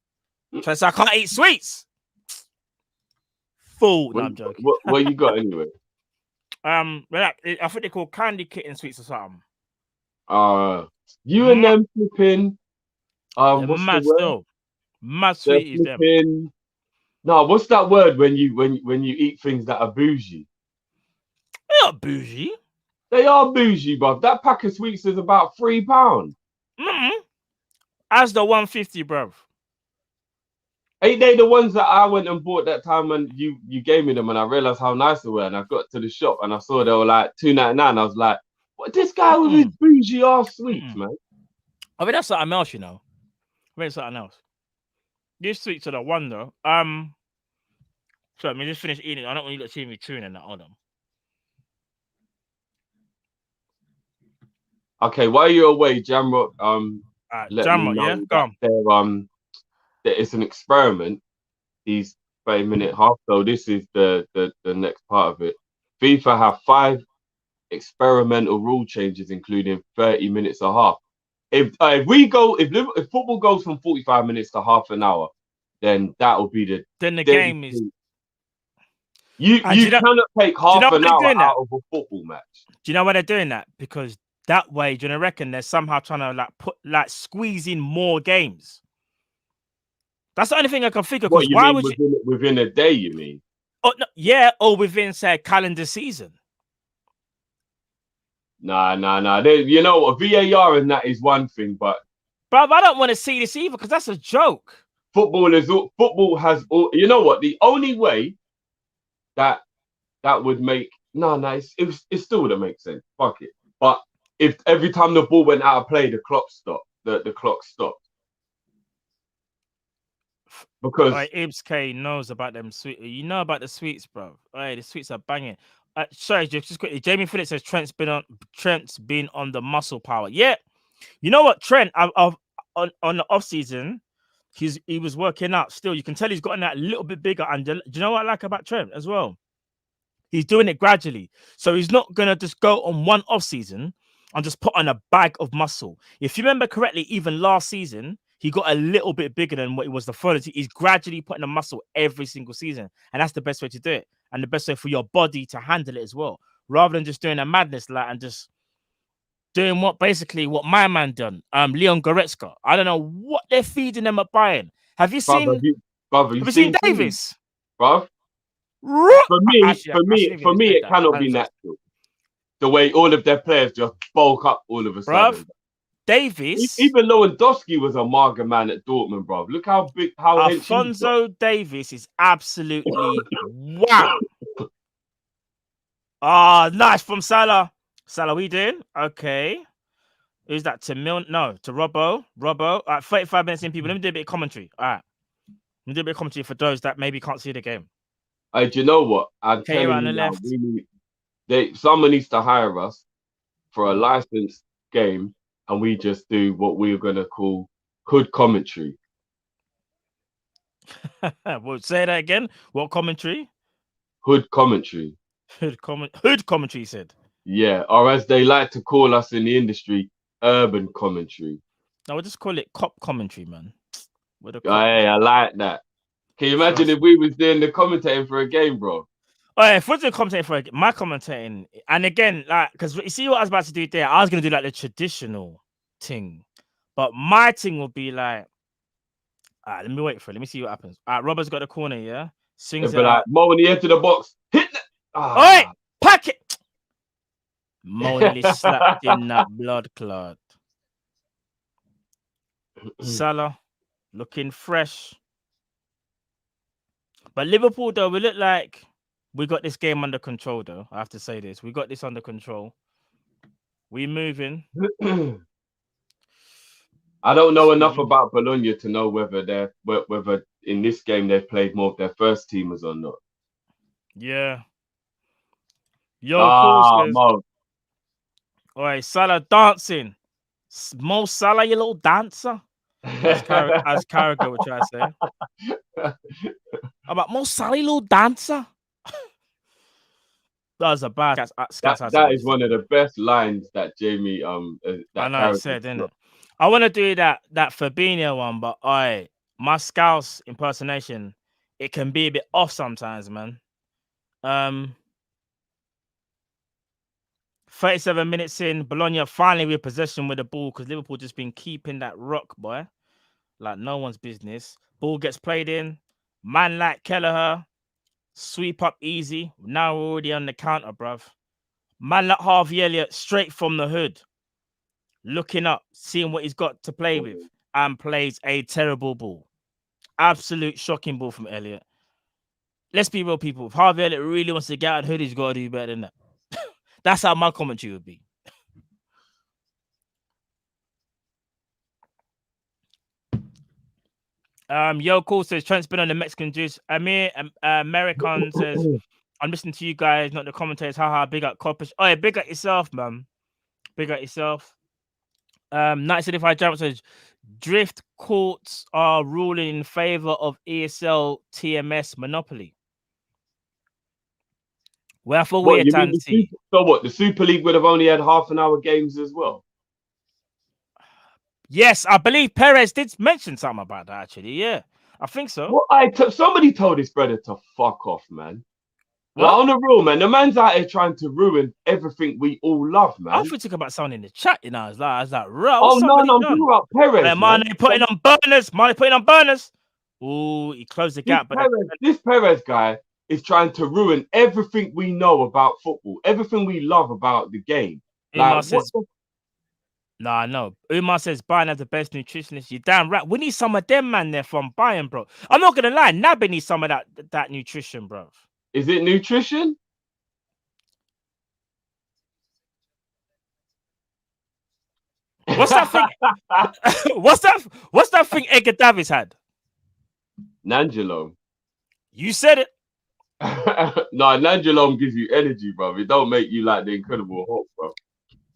Trying to say I can't eat sweets. Fool. No, I'm joking. What you got anyway? I think they call candy kitten sweets or something. You and them flipping. What's mad the word? still. Mad sweeties them. No, what's that word when you eat things that are bougie? They are bougie. They are bougie, bruv. That pack of sweets is about £3. As the 150, bruv. Ain't they the ones that I went and bought that time when you gave me them and I realized how nice they were and I got to the shop and I saw they were like $2.99. I was like, what, this guy with his bougie ass sweets, man? I mean, that's something else, you know. I mean, something else. These sweets are the wonder. So let me just finish eating. I don't want you to see me chewing in that. Hold on. Okay, while you're away, Jamrock, Jamrock, yeah, go on. It's an experiment. These 30-minute half. So this is the next part of it. FIFA have 5 experimental rule changes, including 30 minutes a half. If football goes from 45 minutes to half an hour, then that will be the Then the dead game is. You And cannot take half why an they're hour doing that? out of a football match. Do you know why they're doing that? Because that way, do you reckon they're somehow trying to squeeze in more games? That's the only thing I can figure. What Because you why mean would you? within a day? You mean? Oh, no, yeah, or within say calendar season. Nah. You know what? VAR and that is one thing, but Bro, I don't want to see this either because that's a joke. football has all. You know what? The only way that would make it still wouldn't make sense. Fuck it. But if every time the ball went out of play, the clock stopped. The clock stopped. Because Ibs K knows about them sweet. You know about the sweets, bro. The sweets are banging. Sorry, just quickly. Jamie Phillips says Trent's been on the muscle power. Yeah, you know what, Trent? On the off season, he was working out. Still, you can tell he's gotten that a little bit bigger. And do you know what I like about Trent as well? He's doing it gradually, so he's not gonna just go on one off season and just put on a bag of muscle. If you remember correctly, even last season, he got a little bit bigger than what it was the following. He's gradually putting the muscle every single season, and that's the best way to do it, and the best way for your body to handle it as well, rather than just doing a madness and just doing what my man done. Leon Goretzka. I don't know what they're feeding them at Bayern. Have you seen? Have you seen Davis? Bruv? For me, it cannot be natural. The way all of their players just bulk up all of a sudden. Davis, even Lewandowski was a marga man at Dortmund, bro. Look how big, Alphonso Davis is absolutely wow. Nice from Salah. Salah, we doing? Okay. Who's that? To Robbo. All right, 35 minutes in, people. Let me do a bit of commentary. All right. Let me do a bit of commentary for those that maybe can't see the game. Do you know what? I'm telling you now, someone needs to hire us for a licensed game, and we just do what we're going to call hood commentary. Well, say that again. What commentary? Hood commentary. Hood commentary, you said. Yeah, or as they like to call us in the industry, urban commentary. No, we'll just call it cop commentary, man. Hey, I like that. Can you imagine if we was doing the commentating for a game, bro? Oh, yeah, if we're doing commentating for my commentating, and again, because you see what I was about to do there, I was going to do the traditional thing, but my thing will be let me wait for it. Let me see what happens. Robert's got the corner, yeah? Swings it out. Mo on the edge of the box. Hit that. All right, pack it. Mo nearly slapped in that blood clot. Salah looking fresh. But Liverpool, though, we look like we got this game under control, though. I have to say this. We got this under control. We moving. I don't know enough about Bologna to know whether in this game they've played more of their first teamers or not. Yeah. Mo. All right, Salah dancing. Mo Salah, you little dancer. As Carragher would try to say. About Mo Salah, you little dancer. That was a bad. That is one of the best lines that Jamie I know he said, didn't it? I want to do that Fabinho one, but my Scouse impersonation, it can be a bit off sometimes, man. 37 minutes in, Bologna finally with possession with the ball because Liverpool just been keeping that rock, boy, like no one's business. Ball gets played in, man like Kelleher, sweep up easy. Now we're already on the counter, bruv. Man like Harvey Elliott straight from the hood, looking up, seeing what he's got to play with, and plays a terrible ball. Absolute shocking ball from Elliott. Let's be real, people. If Harvey Elliott really wants to get out of hood, he's got to do better than that. That's how my commentary would be. Yo, cool says Trent's been on the Mexican juice. Amir American says, I'm listening to you guys, not the commentators. Haha, big up Kopish. Oh, yeah, big up yourself, man. Big up yourself. 975 Jump says, drift courts are ruling in favor of ESL TMS monopoly. Well, for What weird you time mean? to see. So what? The Super League would have only had half an hour games as well. Yes, I believe Perez did mention something about that. Actually, yeah, I think so. Well, somebody told his brother to fuck off, man. Like, What? on the real, man, the man's out here trying to ruin everything we all love, I man. was thinking about someone in the chat. You know, I was like, right, Oh what's no, somebody I'm done? talking about Perez, Mane man. putting on burners. Mane putting on burners. Ooh, he closed the gap, but This Perez guy is trying to ruin everything we know about football, everything we love about the game. Umar Like, says, nah, no. Umar says Bayern have the best nutritionist. You damn right. We need some of them man there from Bayern, bro. I'm not gonna lie, Naby needs some of that nutrition, bro. is it nutrition? What's that thing? What's that thing Edgar Davids had? Nangelo. You said it. No, Nangelo gives you energy, bro. It don't make you like the Incredible Hulk, bro.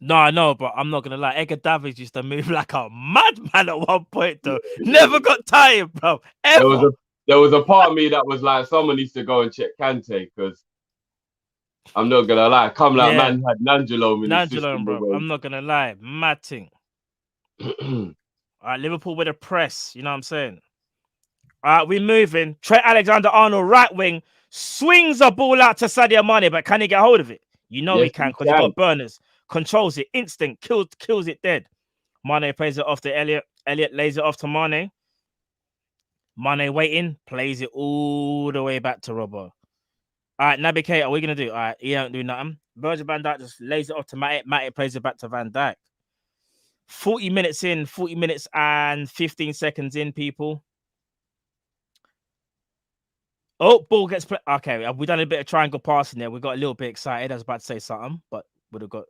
No, I know, but I'm not gonna lie. Edgar Davids used to move like a madman at one point, though. Never got tired, bro. Ever. There was a part of me that was like, someone needs to go and check Kante, because I'm not gonna lie, man had Nangelo in his system, bro. I'm not gonna lie, mad thing. All right, Liverpool with a press. You know what I'm saying? All right, we're moving. Trent Alexander-Arnold, right wing, swings a ball out to Sadio Mane, but can he get hold of it? You know Yes, he can, he because he got burners. Controls it, instant, kills it dead. Mane plays it off to Elliot. Elliot lays it off to Mane. Mane waiting, plays it all the way back to Robbo. All right, Naby Keita, what are we going to do? All right, he don't do nothing. Virgil van Dijk just lays it off to Matic. Matic plays it back to Van Dijk. 40 minutes in, 40 minutes and 15 seconds in, people. Oh, ball gets played. Okay, we done a bit of triangle passing there. We got a little bit excited. I was about to say something, but would have got,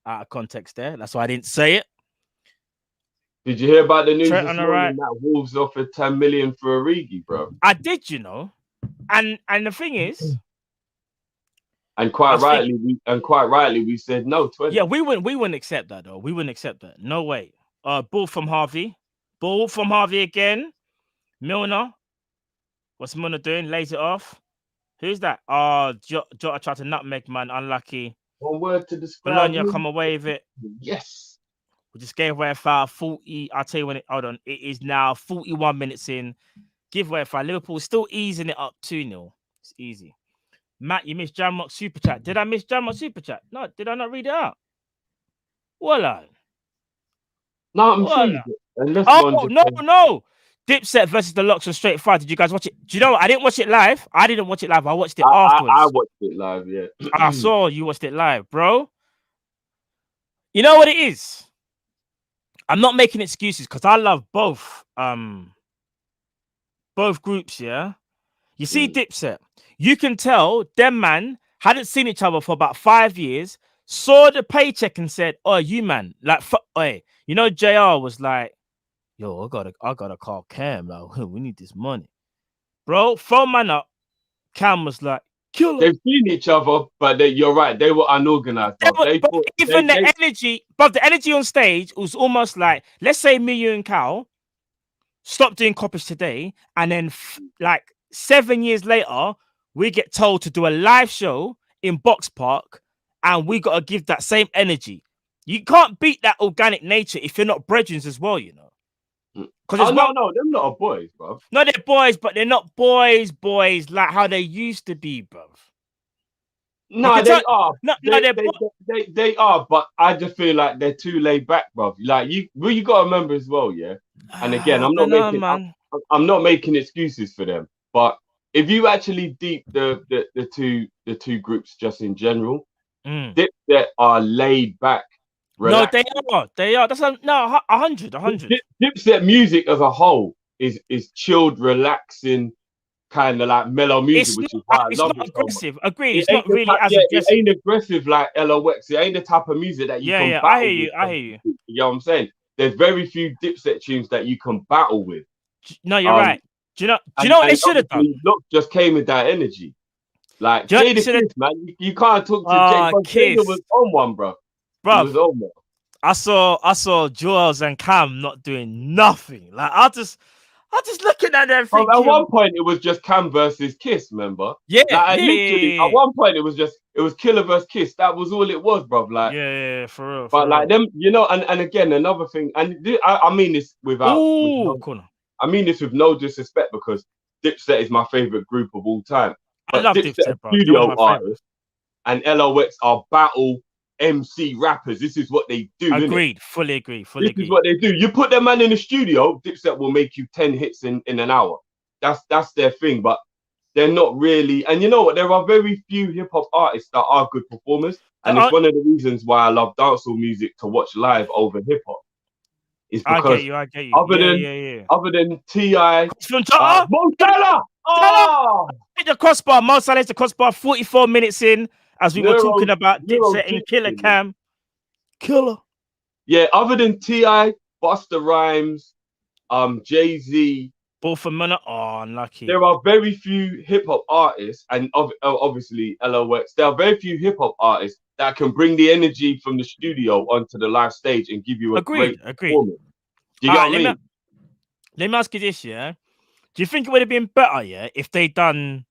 out of context there. That's why I didn't say it. Did you hear about the news Trent this on the morning right. that Wolves offered 10 million for Origi, bro? I did, and the thing is, and quite rightly, we said no. 20. Yeah, we wouldn't accept that though. We wouldn't accept that. No way. Ball from Harvey. Ball from Harvey again. Milner. What's Milner doing? Lays it off. Who's that? Jota tried to nutmeg, man. Unlucky. One word to describe. Bologna come away with it. Yes. We just gave away a foul. 40. I'll tell you when it. Hold on. It is now 41 minutes in. Give away a foul. Liverpool still easing it up 2-0. It's easy. Matt, you missed Jamrock's super chat. Did I miss Jamrock's super chat? No, did I not read it out? Voila. No, I'm sure. No. Dipset versus the Locks on Straight Fight. Did you guys watch it? Do you know what? I didn't watch it live. I watched it afterwards. I watched it live, yeah. I saw you watched it live, bro. You know what it is? I'm not making excuses because I love both groups, yeah. You see, Dipset, you can tell them man hadn't seen each other for about 5 years, saw the paycheck and said, "Oh, you man, like, JR was like, yo, I gotta call Cam now. We need this money, bro. Phone man up. Cam was like, kill him. They've seen each other, but you're right. They were unorganized. The energy on stage was almost like, let's say me, you, and Cal stop doing Kopish today, and then 7 years later, we get told to do a live show in Box Park, and we gotta give that same energy. You can't beat that organic nature if you're not brethren as well, Because no, they're not boys, bro. No, they're boys, but they're not boys like how they used to be, bro. No, they are. No, they are, but I just feel like they're too laid back, bro. Like you gotta remember as well, yeah. And again, I'm not making excuses for them, but if you actually deep the two groups just in general, they are laid back. Relaxing. No, they are. That's 100. Dipset music as a whole is chilled, relaxing, kind of like mellow music, which is why I love it. It's not aggressive. So agreed. It's not really as aggressive. It ain't aggressive like LOX. It ain't the type of music that you can battle. I hear you. You know what I'm saying? There's very few Dipset tunes that you can battle with. No, you're right. Do you know what they should have done? Look, just came with that energy. Like Jada, man, you can't talk to Jada. Jada was on one, bro. Bro, I saw Jules and Cam not doing nothing. Like I'm just looking at them Bro, at thinking, one point, it was just Cam versus Kiss. Remember? yeah, Like yeah, literally, yeah, at one point, it was Killer versus Kiss. That was all it was, bro. Like, yeah, for real, but for like real. them, and again, another thing, and I mean this with Ooh, no, corner. I mean this with no disrespect because Dipset is my favorite group of all time. I But love Dipset are Dipset, bro. They're one of studio my favorites. artists and LOX are battle MC rappers. This is what they do, innit? Agreed. Fully agree. Fully This is agree. what they do. You put that man in the studio, Dipset will make you 10 hits in an hour. That's their thing, but they're not really. And you know what? There are very few hip hop artists that are good performers. And it's one of the reasons why I love dancehall music to watch live over hip hop. Is I because get you. I get you. Yeah. other than T.I., From Jota, Mo Salah! Oh! hit the crossbar. Mo Salah's the crossbar. 44 minutes in, as we were talking about Neuro Dipset and Killer Gypsy. Cam. Killer. Yeah, other than T.I., Busta Rhymes, Jay-Z, Both for minute. Oh, unlucky. there are very few hip hop artists, and obviously LOX. There are very few hip hop artists that can bring the energy from the studio onto the live stage and give you a great performance. Do you get what I mean? Let me ask you this, yeah. Do you think it would have been better, yeah, if they done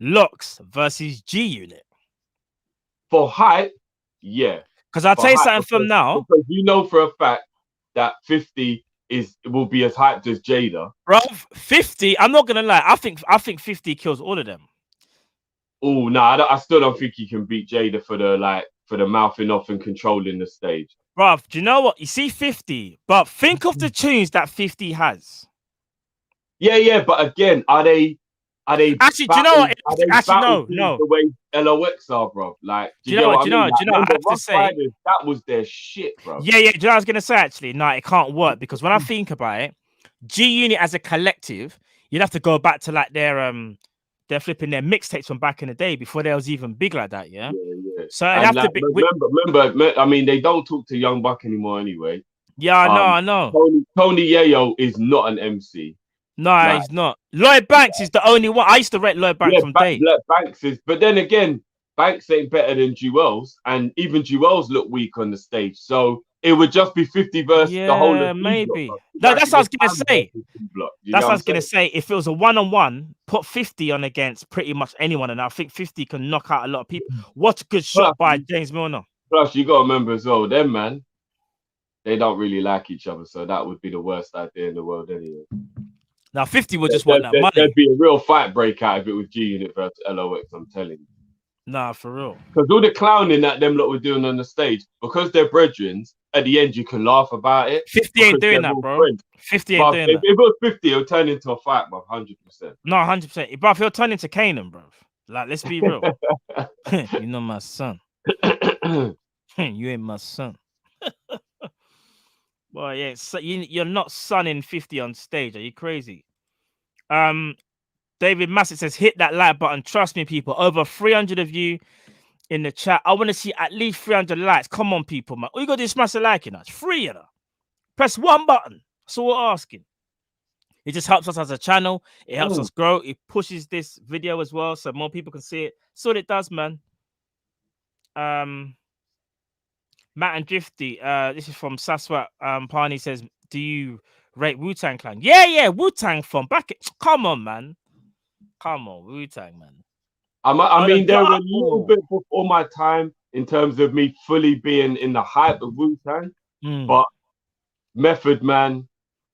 Locks versus G Unit? For hype, yeah. Because I'll For tell you hype, something from now. because you know for a fact that 50 will be as hyped as Jada. Bro, 50, I'm not gonna lie. I think 50 kills all of them. Oh no, I still don't think he can beat Jada for the mouthing off and controlling the stage. Bro, do you know what? You see 50, but think of the tunes that 50 has. Yeah, but again, are they Actually, do you know what? Actually, no. The way LOX are, bro. Like, Do you know what? I have to say, Riders, that was their shit, bro. Yeah. Do you know what I was gonna say? Actually, no, it can't work because when I think about it, G Unit as a collective, you'd have to go back to like they're flipping their mixtapes from back in the day before they was even big like that. Yeah. So it'd have to be. Remember, I mean, they don't talk to Young Buck anymore anyway. Yeah, I know. Tony Yayo is not an MC. No, he's not. Lloyd Banks is the only one. I used to rate Lloyd Banks from day. Banks is, but then again, Banks ain't better than Jewels, and even Jewels look weak on the stage. So it would just be 50 versus the whole of maybe. block, No, that's what I was gonna say. That's what I was gonna say. If it was a one-on-one, put 50 on against pretty much anyone, and I think 50 can knock out a lot of people. What a good shot by James Milner. Plus, you gotta remember as well, them man, they don't really like each other, so that would be the worst idea in the world anyway. Now 50 would just want that money. There'd be a real fight breakout if it was G Unit versus LOX, I'm telling you. Nah, for real. Because all the clowning that them lot were doing on the stage, because they're brethren, at the end you can laugh about it. 50 ain't doing that, bro. Friends. 50 ain't doing that. If it was 50, it'll turn into a fight, bro, 100%. No, 100%. Bro, he'll turn into Kanan, bro. Like, let's be real. You know my son. You ain't my son. Well, yeah, so you're not sunning 50 on stage. Are you crazy? David Massett says, hit that like button. Trust me, people. Over 300 of you in the chat. I want to see at least 300 likes. Come on, people, man. All you got to do is smash a like, you know. It's free, you know. Press one button. That's all we're asking. It just helps us as a channel. It helps us grow. It pushes this video as well so more people can see it. That's what it does, man. Matt and Drifty, this is from Saswat. Pani says, do you rate Wu-Tang Clan? Yeah, Wu-Tang from back. Come on, man. Come on, Wu-Tang, man. I mean, they're a little bit before my time in terms of me fully being in the hype of Wu-Tang. But Method Man,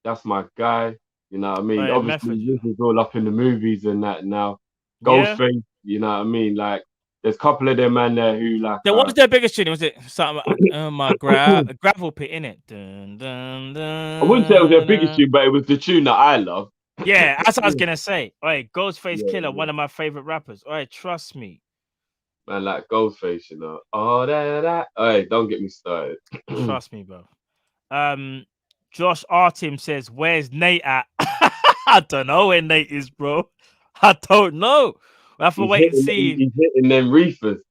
that's my guy. You know what I mean? Obviously, this is all up in the movies and that now. Ghostface, you know what I mean? Like, there's a couple of them man there who like. What was their biggest tune? Was it something? My gravel pit in it? Dun, dun, dun, I wouldn't say it was their biggest tune, but it was the tune that I love. Yeah, that's what I was gonna say. All right, Ghostface Killer, one of my favorite rappers. All right, trust me. Man, like Ghostface, you know. Oh, that. All right, don't get me started. Trust me, bro. Josh Artim says, "Where's Nate at?" I don't know where Nate is, bro. I don't know. We'll have to wait and see. He's hitting them reefers.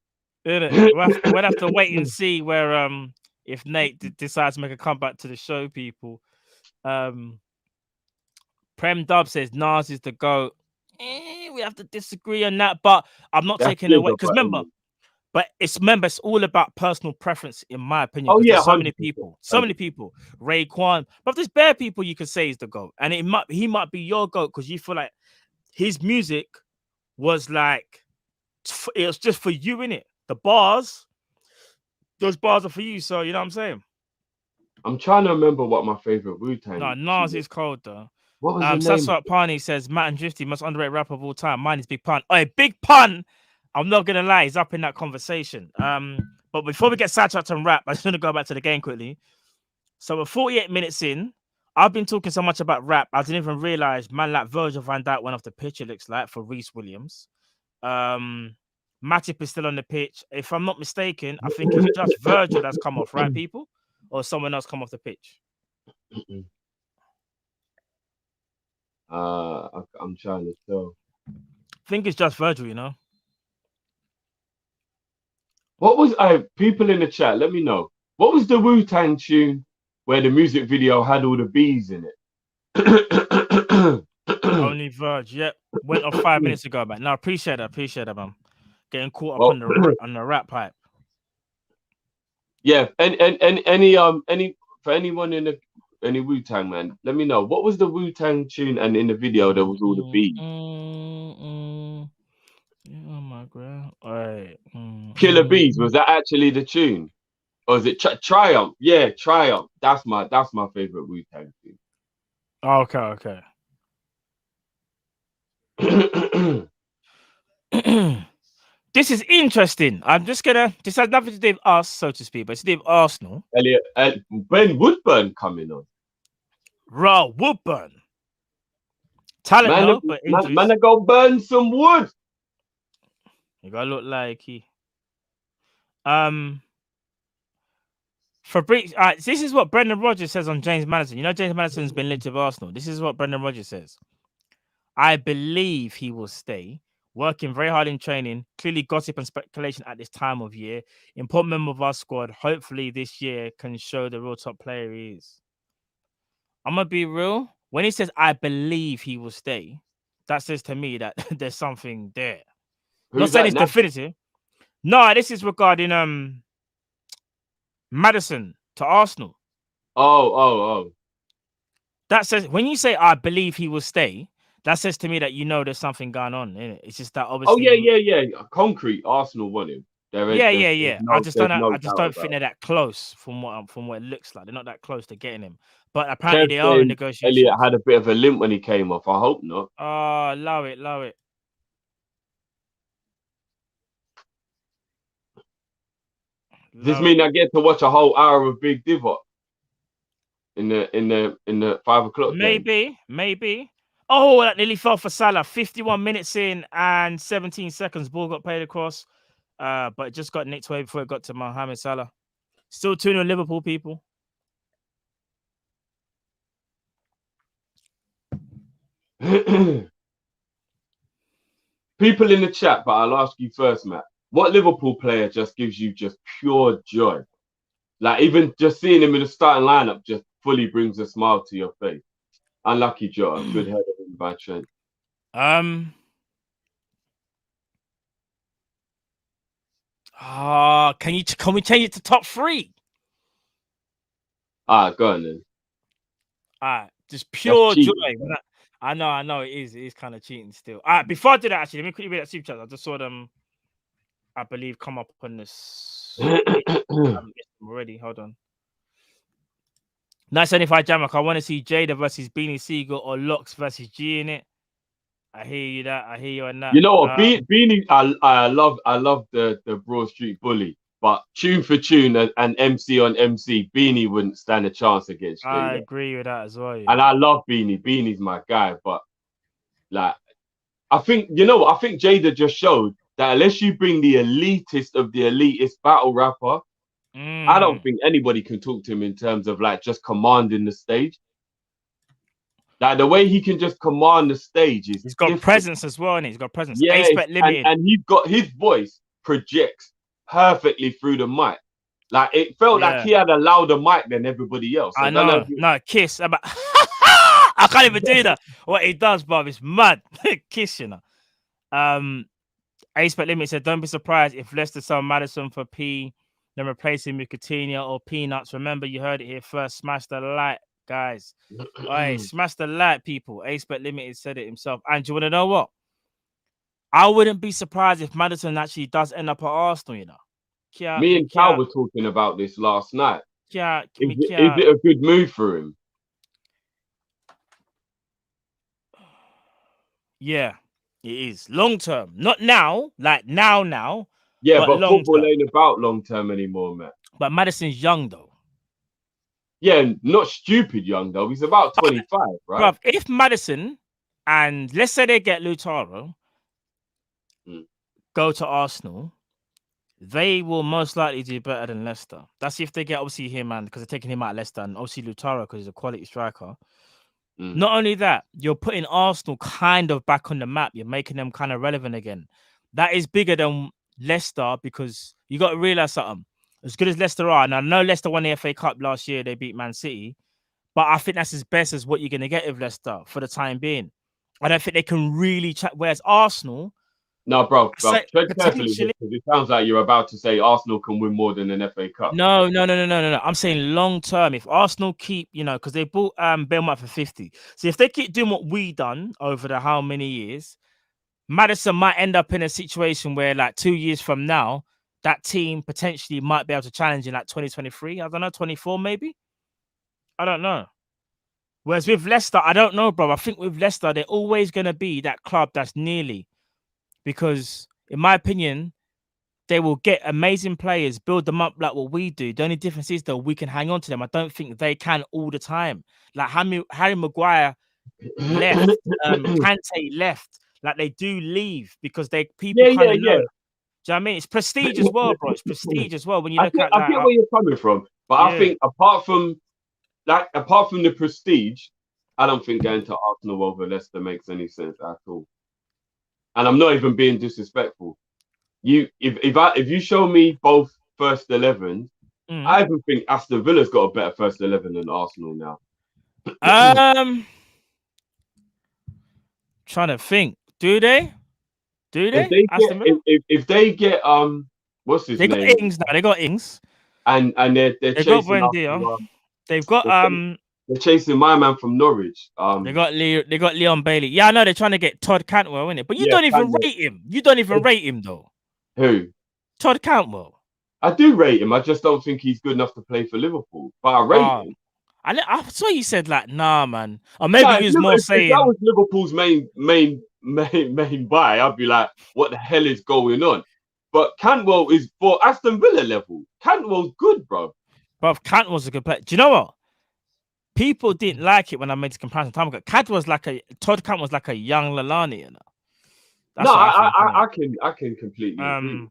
We'll have to wait and see where if Nate decides to make a comeback to the show, people. Prem Dub says Nas is the GOAT. We have to disagree on that, but I'm not taking away because remember, But remember, it's all about personal preference, in my opinion. Oh Because yeah, there's 100%. so many people. Raekwon, but there's bare people you could say is the GOAT, and he might be your GOAT because you feel like his music was like it was just for you, innit? Those bars are for you. So you know what I'm saying? I'm trying to remember what my favorite Wu-Tang. No, Nas is cold though. What was the name? Saswat Pani says Matt and Drifty most underrated rapper of all time. Mine is Big Pun. Oh, Big Pun. I'm not gonna lie, he's up in that conversation. But before we get sidetracked on rap, I just want to go back to the game quickly. So we're 48 minutes in. I've been talking so much about rap, I didn't even realize man like Virgil van Dijk went off the pitch. It looks like for Reece Williams. Matip is still on the pitch. If I'm not mistaken, I think it's just Virgil that's come off, right, people, or someone else come off the pitch. I'm trying to tell. I think it's just Virgil, you know. What was people in the chat? Let me know. What was the Wu-Tang tune where the music video had all the bees in it? Only Verge, yep. Went off 5 minutes ago, man. No, appreciate that, man. Getting caught up on the rap hype. Yeah, and any for anyone in any Wu-Tang, man, let me know. What was the Wu-Tang tune and in the video there was all the bees? Oh my god. All right. Killer Bees, was that actually the tune? Or is it Triumph? Yeah, Triumph. That's my favorite Wu-Tang tune. Oh, okay. This is interesting. This has nothing to do with us, so to speak, but it's to do with Arsenal. Elliot, Ben Woodburn coming on. Raw Woodburn. Talent, no, but injuries. Man, I go burn some wood. You gotta look like he. Fabrice, this is what Brendan Rodgers says on James Maddison. You know, James Maddison's been linked with Arsenal. This is what Brendan Rodgers says. I believe he will stay, working very hard in training. Clearly, gossip and speculation at this time of year. Important member of our squad. Hopefully, this year can show the real top player he is. I'm gonna be real. When he says, I believe he will stay, that says to me that there's something there. Not saying it's definitive. No, this is regarding Maddison to Arsenal. Oh. That says when you say I believe he will stay, that says to me that you know there's something going on, innit? It's just that obviously. Oh yeah. Concrete. Arsenal want him. Yeah. I just don't think they're that close from what it looks like. They're not that close to getting him. But apparently they are in negotiations. Elliot had a bit of a limp when he came off. I hope not. Oh, love it. Does this mean I get to watch a whole hour of Big Divot in the 5 o'clock? Maybe. Oh, that nearly fell for Salah. 51 minutes in and 17 seconds. Ball got played across, but it just got nicked away before it got to Mohamed Salah. Still 2-0 Liverpool, people. People in the chat, but I'll ask you first, Matt. What Liverpool player just gives you just pure joy? Like even just seeing him in the starting lineup just fully brings a smile to your face. Unlucky Jota, good header by Trent. Can we change it to top 3? Go on then. Just pure joy. I know it is kind of cheating still. Before I do that, actually, let me quickly read that super chat. I just saw them, I believe, come up on this. I haven't missed them already. Hold on. 975 Jamak. I want to see Jada versus Beanie Siegel or Locks versus G in it. I hear you on that. You know what? Beanie, I love the Broad Street Bully, but tune for tune and MC on MC, Beanie wouldn't stand a chance against Jada. I agree with that as well. Yeah. And I love Beanie. Beanie's my guy, but like, I think Jada just showed that unless you bring the elitist of the elitist battle rapper, I don't think anybody can talk to him in terms of like just commanding the stage. Like the way he can just command the stage is he's got different. Presence as well, and he's got presence. Yeah, and he's got his voice projects perfectly through the mic. Like it felt like he had a louder mic than everybody else. I know. No, Kiss. I can't even do that. What he does, Bob, is mad. Kiss, you know. Ace Bet Limit said, don't be surprised if Leicester sell Maddison for P, then replace him with Coutinho or Peanuts. Remember, you heard it here first. Smash the like, guys. All right, smash the like, people. Ace Bet Limited said it himself. And do you want to know what? I wouldn't be surprised if Maddison actually does end up at Arsenal, you know. Me and Cal were talking about this last night. Is it a good move for him? Yeah, it is. Long term. Not now, like now. Yeah, but football ain't about long term anymore, man. But Maddison's young, though. Yeah, not stupid young, though. He's about 25, right? Bruv, if Maddison and let's say they get Lautaro, go to Arsenal, they will most likely do better than Leicester. That's if they get obviously him, man, because they're taking him out of Leicester, and obviously Lautaro because he's a quality striker. Not only that, you're putting Arsenal kind of back on the map. You're making them kind of relevant again. That is bigger than Leicester because you got to realize something. As good as Leicester are, and I know Leicester won the FA Cup last year, they beat Man City, but I think that's as best as what you're going to get with Leicester for the time being. I don't think they can really chat. Whereas Arsenal, no, bro, tread carefully because it sounds like you're about to say Arsenal can win more than an FA Cup. No. I'm saying long term. If Arsenal keep, because they bought Belmont for 50. So if they keep doing what we done over the how many years, Maddison might end up in a situation where like 2 years from now, that team potentially might be able to challenge in like 2023. I don't know, 24 maybe. I don't know. Whereas with Leicester, I don't know, bro. I think with Leicester, they're always going to be that club that's nearly. Because, in my opinion, they will get amazing players, build them up like what we do. The only difference is, though, we can hang on to them. I don't think they can all the time. Like Harry Maguire left, Kante left. Like they do leave because people kind of know. Do you know what I mean? It's prestige as well, bro. It's prestige as well when you look at. I get where you're coming from, but I think apart from the prestige, I don't think going to Arsenal over Leicester makes any sense at all. And I'm not even being disrespectful. If you show me both first 11s, I even think Aston Villa's got a better first 11 than Arsenal now. Trying to think. Do they? If they get what's his name? They got Ings now. They got Ings. And they're chasing. They've got They're chasing my man from Norwich. They got Leon Bailey. Yeah, I know they're trying to get Todd Cantwell, innit? But you don't even rate him. You don't even rate him though. Who? Todd Cantwell. I do rate him. I just don't think he's good enough to play for Liverpool. But I rate him. I saw you said like, nah, man. Or maybe he was more saying if that was Liverpool's main buy, I'd be like, what the hell is going on? But Cantwell is for Aston Villa level. Cantwell's good, bro. Bro, Cantwell's a good player. Do you know what? People didn't like it when I made this comparison time ago. Todd Cantwell was like a young Lallana, you know. I can completely agree.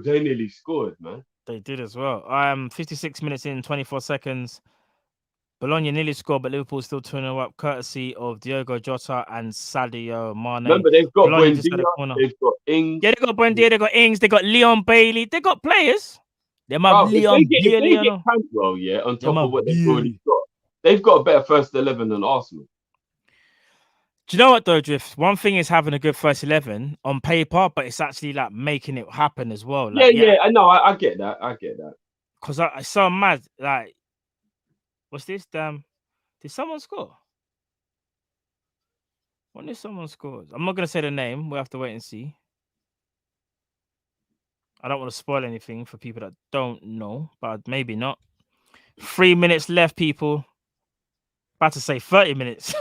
They nearly scored, man. They did as well. 56 minutes in, 24 seconds. Bologna nearly scored, but Liverpool still 2-0 up, courtesy of Diogo Jota and Sadio Mane. Remember, they've got Buendia, they've got Ings. Yeah, they got Buendia, they got Ings, they got Leon Bailey, they got players. They might Leon Bailey. If they get Cantwell, on top of what they've already got, they've got a better first 11 than Arsenal. Do you know what, though, Drift? One thing is having a good first 11 on paper, but it's actually like making it happen as well. Like, I know. I get that. Because I saw mad. Like, what's this? Damn. Did someone score? When did someone score? I'm not going to say the name. We'll have to wait and see. I don't want to spoil anything for people that don't know, but maybe not. 3 minutes left, people. About to say 30 minutes.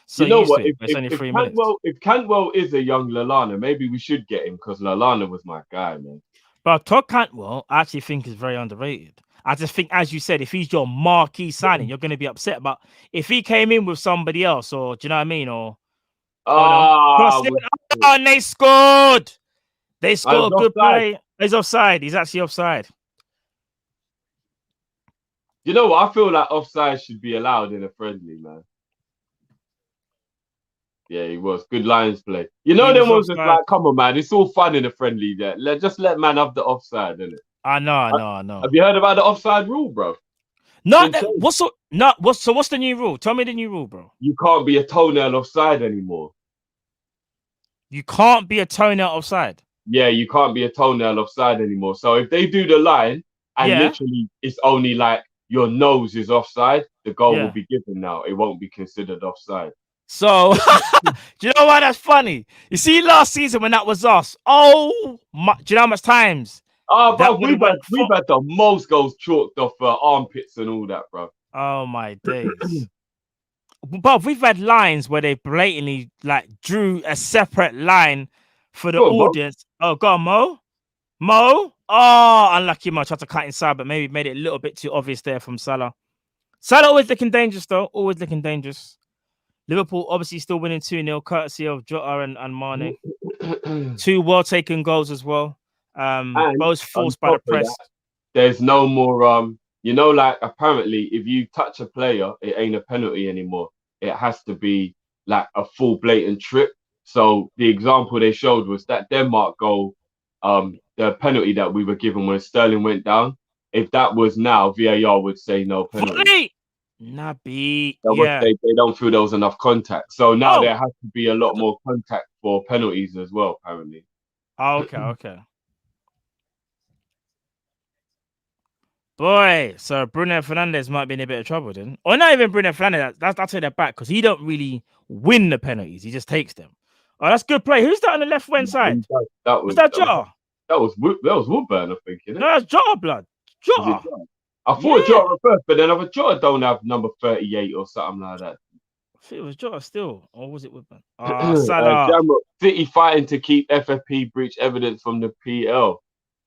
So you know what? It's only 3 minutes. If Cantwell is a young Lallana, maybe we should get him because Lallana was my guy, man. But Todd Cantwell, I actually think is very underrated. I just think, as you said, if he's your marquee signing, you're going to be upset. But if he came in with somebody else, or do you know what I mean? Or and they scored. They scored a good play. He's offside. He's actually offside. You know what? I feel like offside should be allowed in a friendly, man. Yeah, he was. Good Lions play. You know, them ones just like, come on, man. It's all fun in a friendly there. Just let man have the offside, innit? I know. Have you heard about the offside rule, bro? No, what's the new rule? Tell me the new rule, bro. You can't be a toenail offside anymore. You can't be a toenail offside. Yeah, you can't be a toenail offside anymore. So if they do the line and Yeah. literally it's only like your nose is offside, the goal will Yeah. be given now. It won't be considered offside. So, do you know why that's funny? You see, last season when that was us, do you know how much times Oh, that bro, would have went we've had the most goals chalked off armpits and all that, bro. Oh my days. But we've had lines where they blatantly like drew a separate line for the Go on, Mo. audience. Oh, go on, Mo. Mo. Oh, unlucky Mo. Tried to cut inside, but maybe made it a little bit too obvious there from Salah. Salah always looking dangerous, though. Always looking dangerous. Liverpool obviously still winning 2-0, courtesy of Jota and Mane. 2 well-taken goals as well. And both forced by the press. That, there's no more you know, like apparently if you touch a player, it ain't a penalty anymore. It has to be like a full blatant trip. So the example they showed was that Denmark goal, the penalty that we were given when Sterling went down. If that was now, VAR would say no penalty. Nabi, they don't feel there was enough contact. So now there has to be a lot more contact for penalties as well, apparently. Okay. Boy, so Bruno Fernandes might be in a bit of trouble then. Or not even Bruno Fernandes, that's in the back because he don't really win the penalties. He just takes them. Oh, that's good play. Who's that on the left wing side? Was that Jota? That was Woodburn, I think. No, that's Jota, blood. Jota. I thought Jota first, but then I thought Jota don't have number 38 or something like that. I think it was Jota still, or was it Woodburn? Salah. City fighting to keep FFP breach evidence from the PL.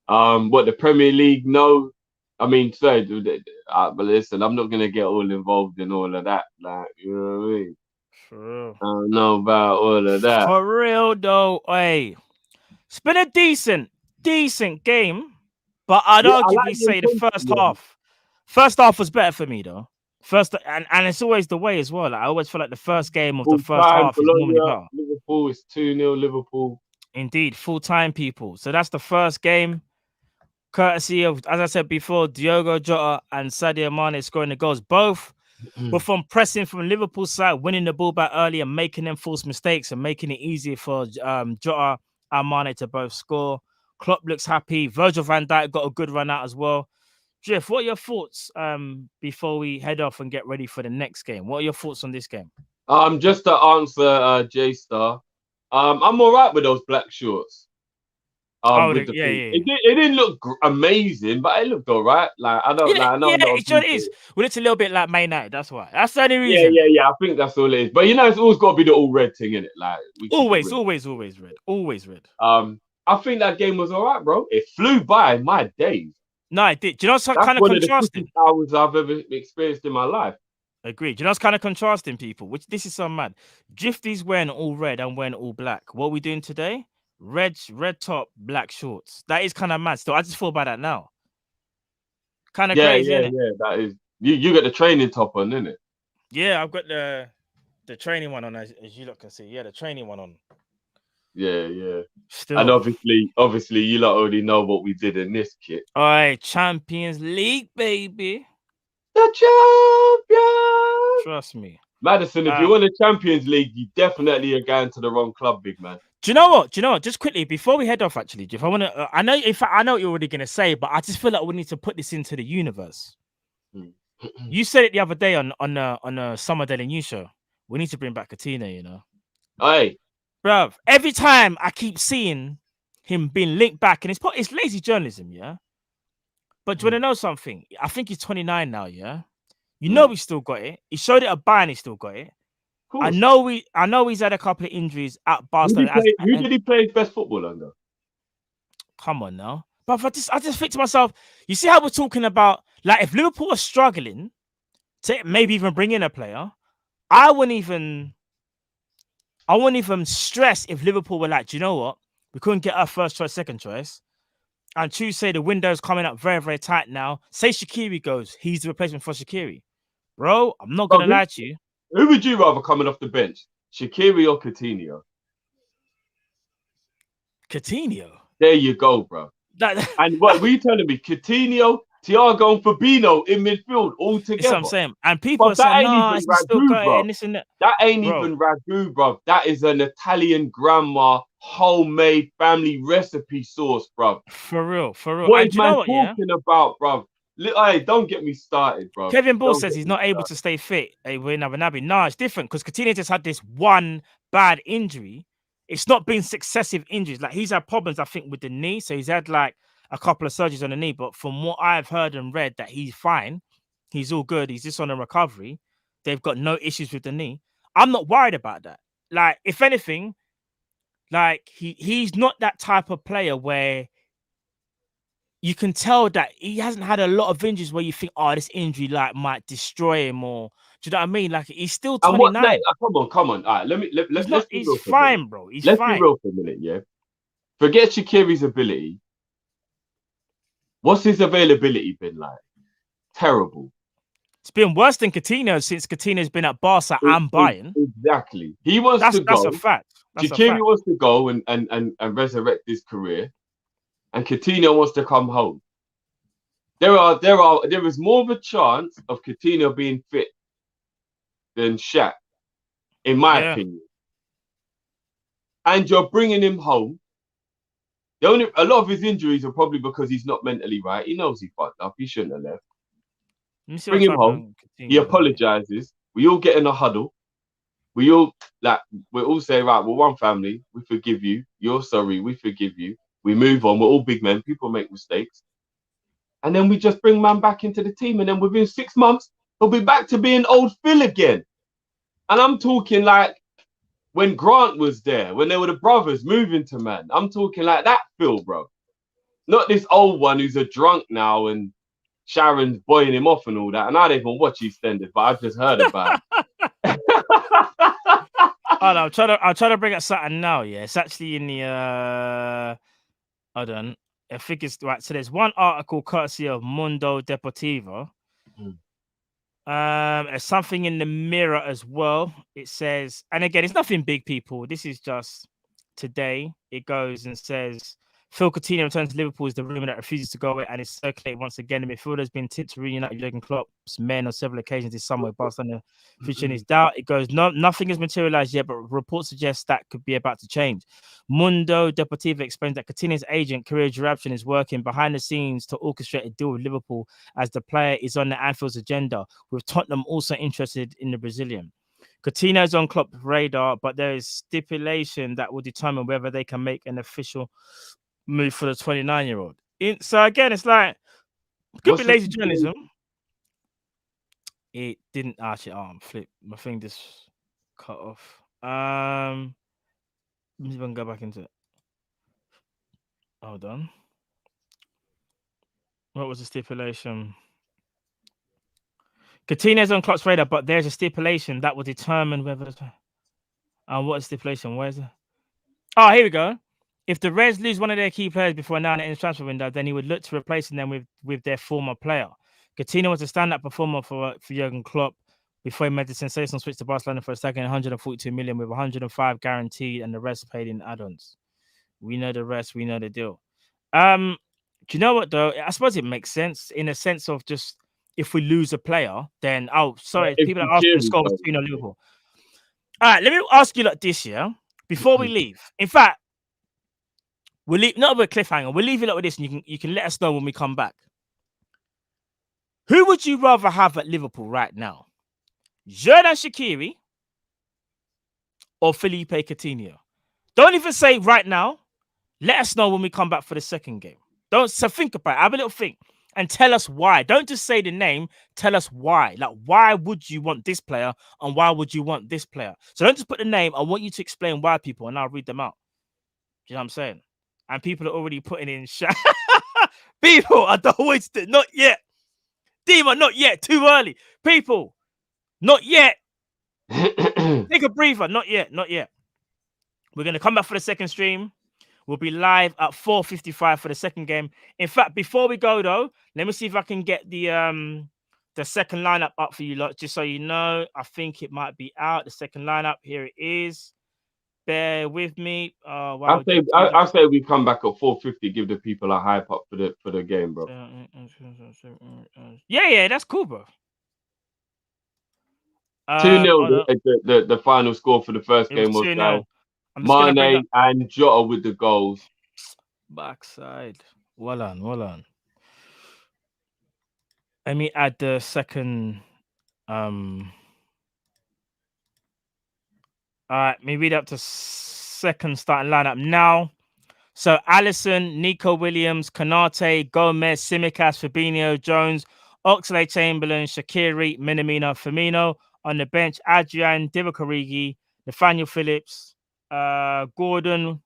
What the Premier League know. I mean, but listen, I'm not gonna get all involved in all of that. Like, you know what I mean? True. I don't know about all of that. For real though, hey, it's been a decent game, but I'd arguably say the first half was better for me though. And it's always the way as well. Like, I always feel like the first game of the first half is normally better. Liverpool is 2-0 Liverpool. Indeed, full-time people. So that's the first game. Courtesy of, as I said before, Diogo Jota and Sadio Mane scoring the goals. Both were from pressing from Liverpool side, winning the ball back early and making them false mistakes and making it easier for Jota and Mane to both score. Klopp looks happy. Virgil van Dijk got a good run out as well. Jeff, what are your thoughts before we head off and get ready for the next game? What are your thoughts on this game? Just to answer J-Star, I'm all right with those black shorts. It didn't look amazing, but it looked all right. Like I know it is. Well, it's a little bit like Man United. That's why. That's the only reason. Yeah. I think that's all it is. But you know, it's always got to be the all red thing in it. Like always red. I think that game was all right, bro. It flew by my days. No, it did. Do you know what's kind of contrasting? Hours I've ever experienced in my life. Agreed. Do you know what's kind of contrasting, people? Which this is so mad. Gifty's wearing all red and wearing all black. What are we doing today? Red top, black shorts. That is kind of mad. Still, I just feel about that now. Kind of crazy, isn't it? Yeah, that is. You got the training top on, isn't it? Yeah, I've got the training one on, as you lot can see. Yeah, the training one on. Yeah. Still. And obviously, you lot already know what we did in this kit. All right, Champions League, baby. The champion. Trust me. Madison, if you want the Champions League, you definitely are going to the wrong club, big man. Do you know what? Just quickly before we head off, actually, Jeff, I want to. I know what you're already gonna say, but I just feel like we need to put this into the universe. You said it the other day on the Summer Daily News show. We need to bring back Coutinho, you know. Hey, bro. Every time I keep seeing him being linked back, and it's lazy journalism, yeah. But do you want to know something? I think he's 29 now, yeah. You know he's still got it. He showed it at Bayern, he still got it. I know he's had a couple of injuries at Barcelona. Who did he play his best football under? Come on now. But I just think to myself, you see how we're talking about, like, if Liverpool are struggling to maybe even bring in a player, I wouldn't even stress if Liverpool were like, do you know what? We couldn't get our first choice, second choice. And Tuesday, the window's coming up very, very tight now. Say Shaqiri goes, he's the replacement for Shaqiri. Bro, I'm not going to lie to you. Who would you rather coming off the bench? Shaqiri or Coutinho? Coutinho? There you go, bro. And what were you telling me? Coutinho, Thiago and Fabinho in midfield all together. That's what I'm saying. And people are saying, no, it's still got it and this and that. That ain't even ragu, bro. That is an Italian grandma homemade family recipe sauce, bruv. For real, for real. What And is do you know man what? Yeah, talking about, bruv? Hey, don't get me started, bruv. Kevin Ball Don't says get he's me not able started. to stay fit. Hey, we're in Abu Dhabi. No, it's different because Coutinho just had this one bad injury. It's not been successive injuries. Like he's had problems, I think, with the knee. So he's had like a couple of surgeries on the knee. But from what I've heard and read, that he's fine. He's all good. He's just on a recovery. They've got no issues with the knee. I'm not worried about that. Like, if anything, like he's not that type of player where you can tell that he hasn't had a lot of injuries where you think, oh, this injury like might destroy him, or do you know what I mean? Like he's still And what? 29. Come on. All right, He's let's not. be He's real for a minute. fine, bro. He's Let's be fine. real for a minute, yeah. Forget Shaqiri's ability. What's his availability been like? Terrible. It's been worse than Coutinho since Coutinho's been at Barca and Bayern. Exactly. He wants to That's go. a fact. That's a Shaqiri fact. wants to go and resurrect his career, and Coutinho wants to come home. There is more of a chance of Coutinho being fit than Shaq, in my opinion. And you're bringing him home. A lot of his injuries are probably because he's not mentally right. He knows he fucked up. He shouldn't have left. Bring him home. He apologizes. We all get in a huddle. We all say, right, we're one family. We forgive you. You're sorry. We forgive you. We move on. We're all big men. People make mistakes. And then we just bring man back into the team. And then within 6 months, he'll be back to being old Phil again. And I'm talking like when Grant was there, when they were the brothers moving to man. I'm talking like that Phil, bro. Not this old one who's a drunk now and Sharon's boying him off and all that. And I don't even watch EastEnders, but I've just heard about it. Hold on, I'm trying to bring up something now. Yeah, it's actually in the hold on. I think it's right. So there's one article courtesy of Mundo Deportivo. There's something in the Mirror as well. It says, and again, it's nothing big, people. This is just today. It goes and says, Phil Coutinho returns to Liverpool is the rumor that refuses to go away and is circulated once again. The midfielder has been tipped to reunite with Jurgen Klopp's men on several occasions this summer. Barcelona future is doubt. It goes, nothing has materialized yet, but reports suggest that could be about to change. Mundo Deportivo explains that Coutinho's agent, Career Jarabshin, is working behind the scenes to orchestrate a deal with Liverpool as the player is on the Anfield's agenda, with Tottenham also interested in the Brazilian. Coutinho is on Klopp's radar, but there is stipulation that will determine whether they can make an official move for the 29-year-old. So again, it's like could be lazy journalism. It didn't actually flip. My thing just cut off. Let me even go back into it. Hold on. What was the stipulation? Coutinho's on Klopp's radar, but there's a stipulation that will determine whether. What is stipulation? Where is it? Oh, here we go. If the Reds lose one of their key players before now in the transfer window, then he would look to replacing them with their former player. Coutinho was a stand-up performer for Jurgen Klopp before he made the sensational switch to Barcelona for a second 142 million with 105 guaranteed and the rest paid in add-ons. We know the rest. We know the deal. Do you know what though? I suppose it makes sense in a sense of just if we lose a player, then people are asking the score was 2-0 Liverpool. All right, let me ask you like this, yeah. Before we leave, in fact. We'll leave not with a cliffhanger. We'll leave it like with this, and you can let us know when we come back. Who would you rather have at Liverpool right now? Xherdan Shaqiri or Felipe Coutinho? Don't even say right now. Let us know when we come back for the second game. So think about it. Have a little think and tell us why. Don't just say the name. Tell us why. Like, why would you want this player and why would you want this player? So don't just put the name. I want you to explain why, people, and I'll read them out. Do you know what I'm saying? And people are already putting in chat. People are always not yet. Dima, not yet. Too early. People, not yet. Take a breather. Not yet. Not yet. We're going to come back for the second stream. We'll be live at 4:55 for the second game. In fact, before we go though, let me see if I can get the second lineup up for you lot, just so you know. I think it might be out. The second lineup, here it is. Bear with me. I say we come back at 4:50. Give the people a hype up for the game, bro. Yeah, that's cool, bro. 2-0. The final score for the first game was 2-0. I'm just gonna bring up Mane and Jota with the goals. backside. Well on, well on. Let me add the second. All right, me read up to second starting lineup now. So Allison, Nico Williams, Kanate, Gomez, Simicas, Fabinho, Jones, Oxlade-Chamberlain, Shaqiri, Minamino, Firmino. On the bench, Adrian, Divock Origi, Nathaniel Phillips, Gordon,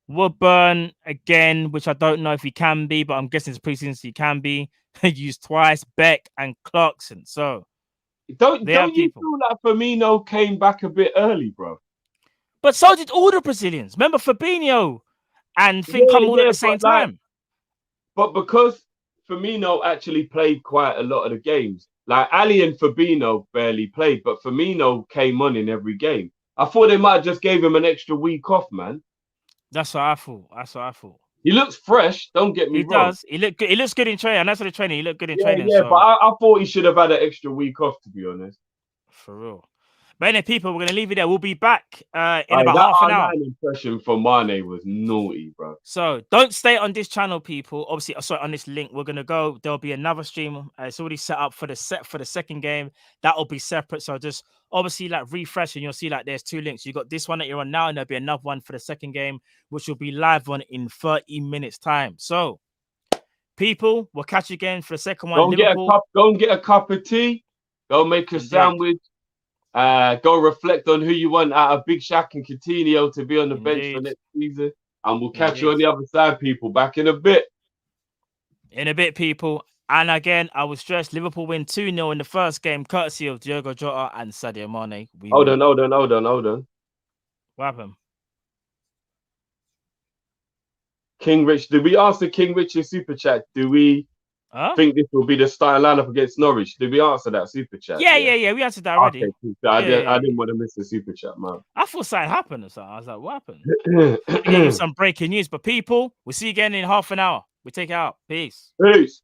Woodburn again, which I don't know if he can be, but I'm guessing it's preseason, so he can be. Used twice, Beck and Clarkson. So Don't they have you people. feel like Firmino came back a bit early, bro? But so did all the Brazilians. Remember Fabinho and Finn come all at the same time. But because Firmino actually played quite a lot of the games, like Ali and Fabinho barely played, but Firmino came on in every game. I thought they might have just gave him an extra week off, man. That's what I thought. He looks fresh. Don't get me wrong. He does. He looks good in training. And that's what the training. He looked good in Yeah, training. yeah. So. But I thought he should have had an extra week off, to be honest. For real. But anyway, people, we're gonna leave it there. We'll be back in about that half an hour. Impression for Mane was naughty, bro. So don't stay on this channel, people. Obviously, sorry, on this link, we're gonna go. There'll be another stream. It's already set up for the second game. That'll be separate. So just obviously like refresh, and you'll see like there's two links. You got this one that you're on now, and there'll be another one for the second game, which will be live on in 30 minutes time. So people, we'll catch you again for the second one. Go and get a cup of tea. Go make a sandwich. Go reflect on who you want out of Big Shaq and Coutinho to be on the bench for next season. And we'll catch you on the other side, people. Back in a bit. In a bit, people. And again, I was stressed. Liverpool win 2-0 in the first game, courtesy of Diogo Jota and Sadio Mane. Hold on. What happened? King Rich, did we answer King Rich's super chat? Do we think this will be the starting lineup against Norwich? Did we answer that super chat? Yeah. We answered that already. Okay, cool. I didn't want to miss the super chat, man. I thought something happened or something. I was like, what happened? We gave you some breaking news. But people, we'll see you again in half an hour. We take it out. Peace. Peace.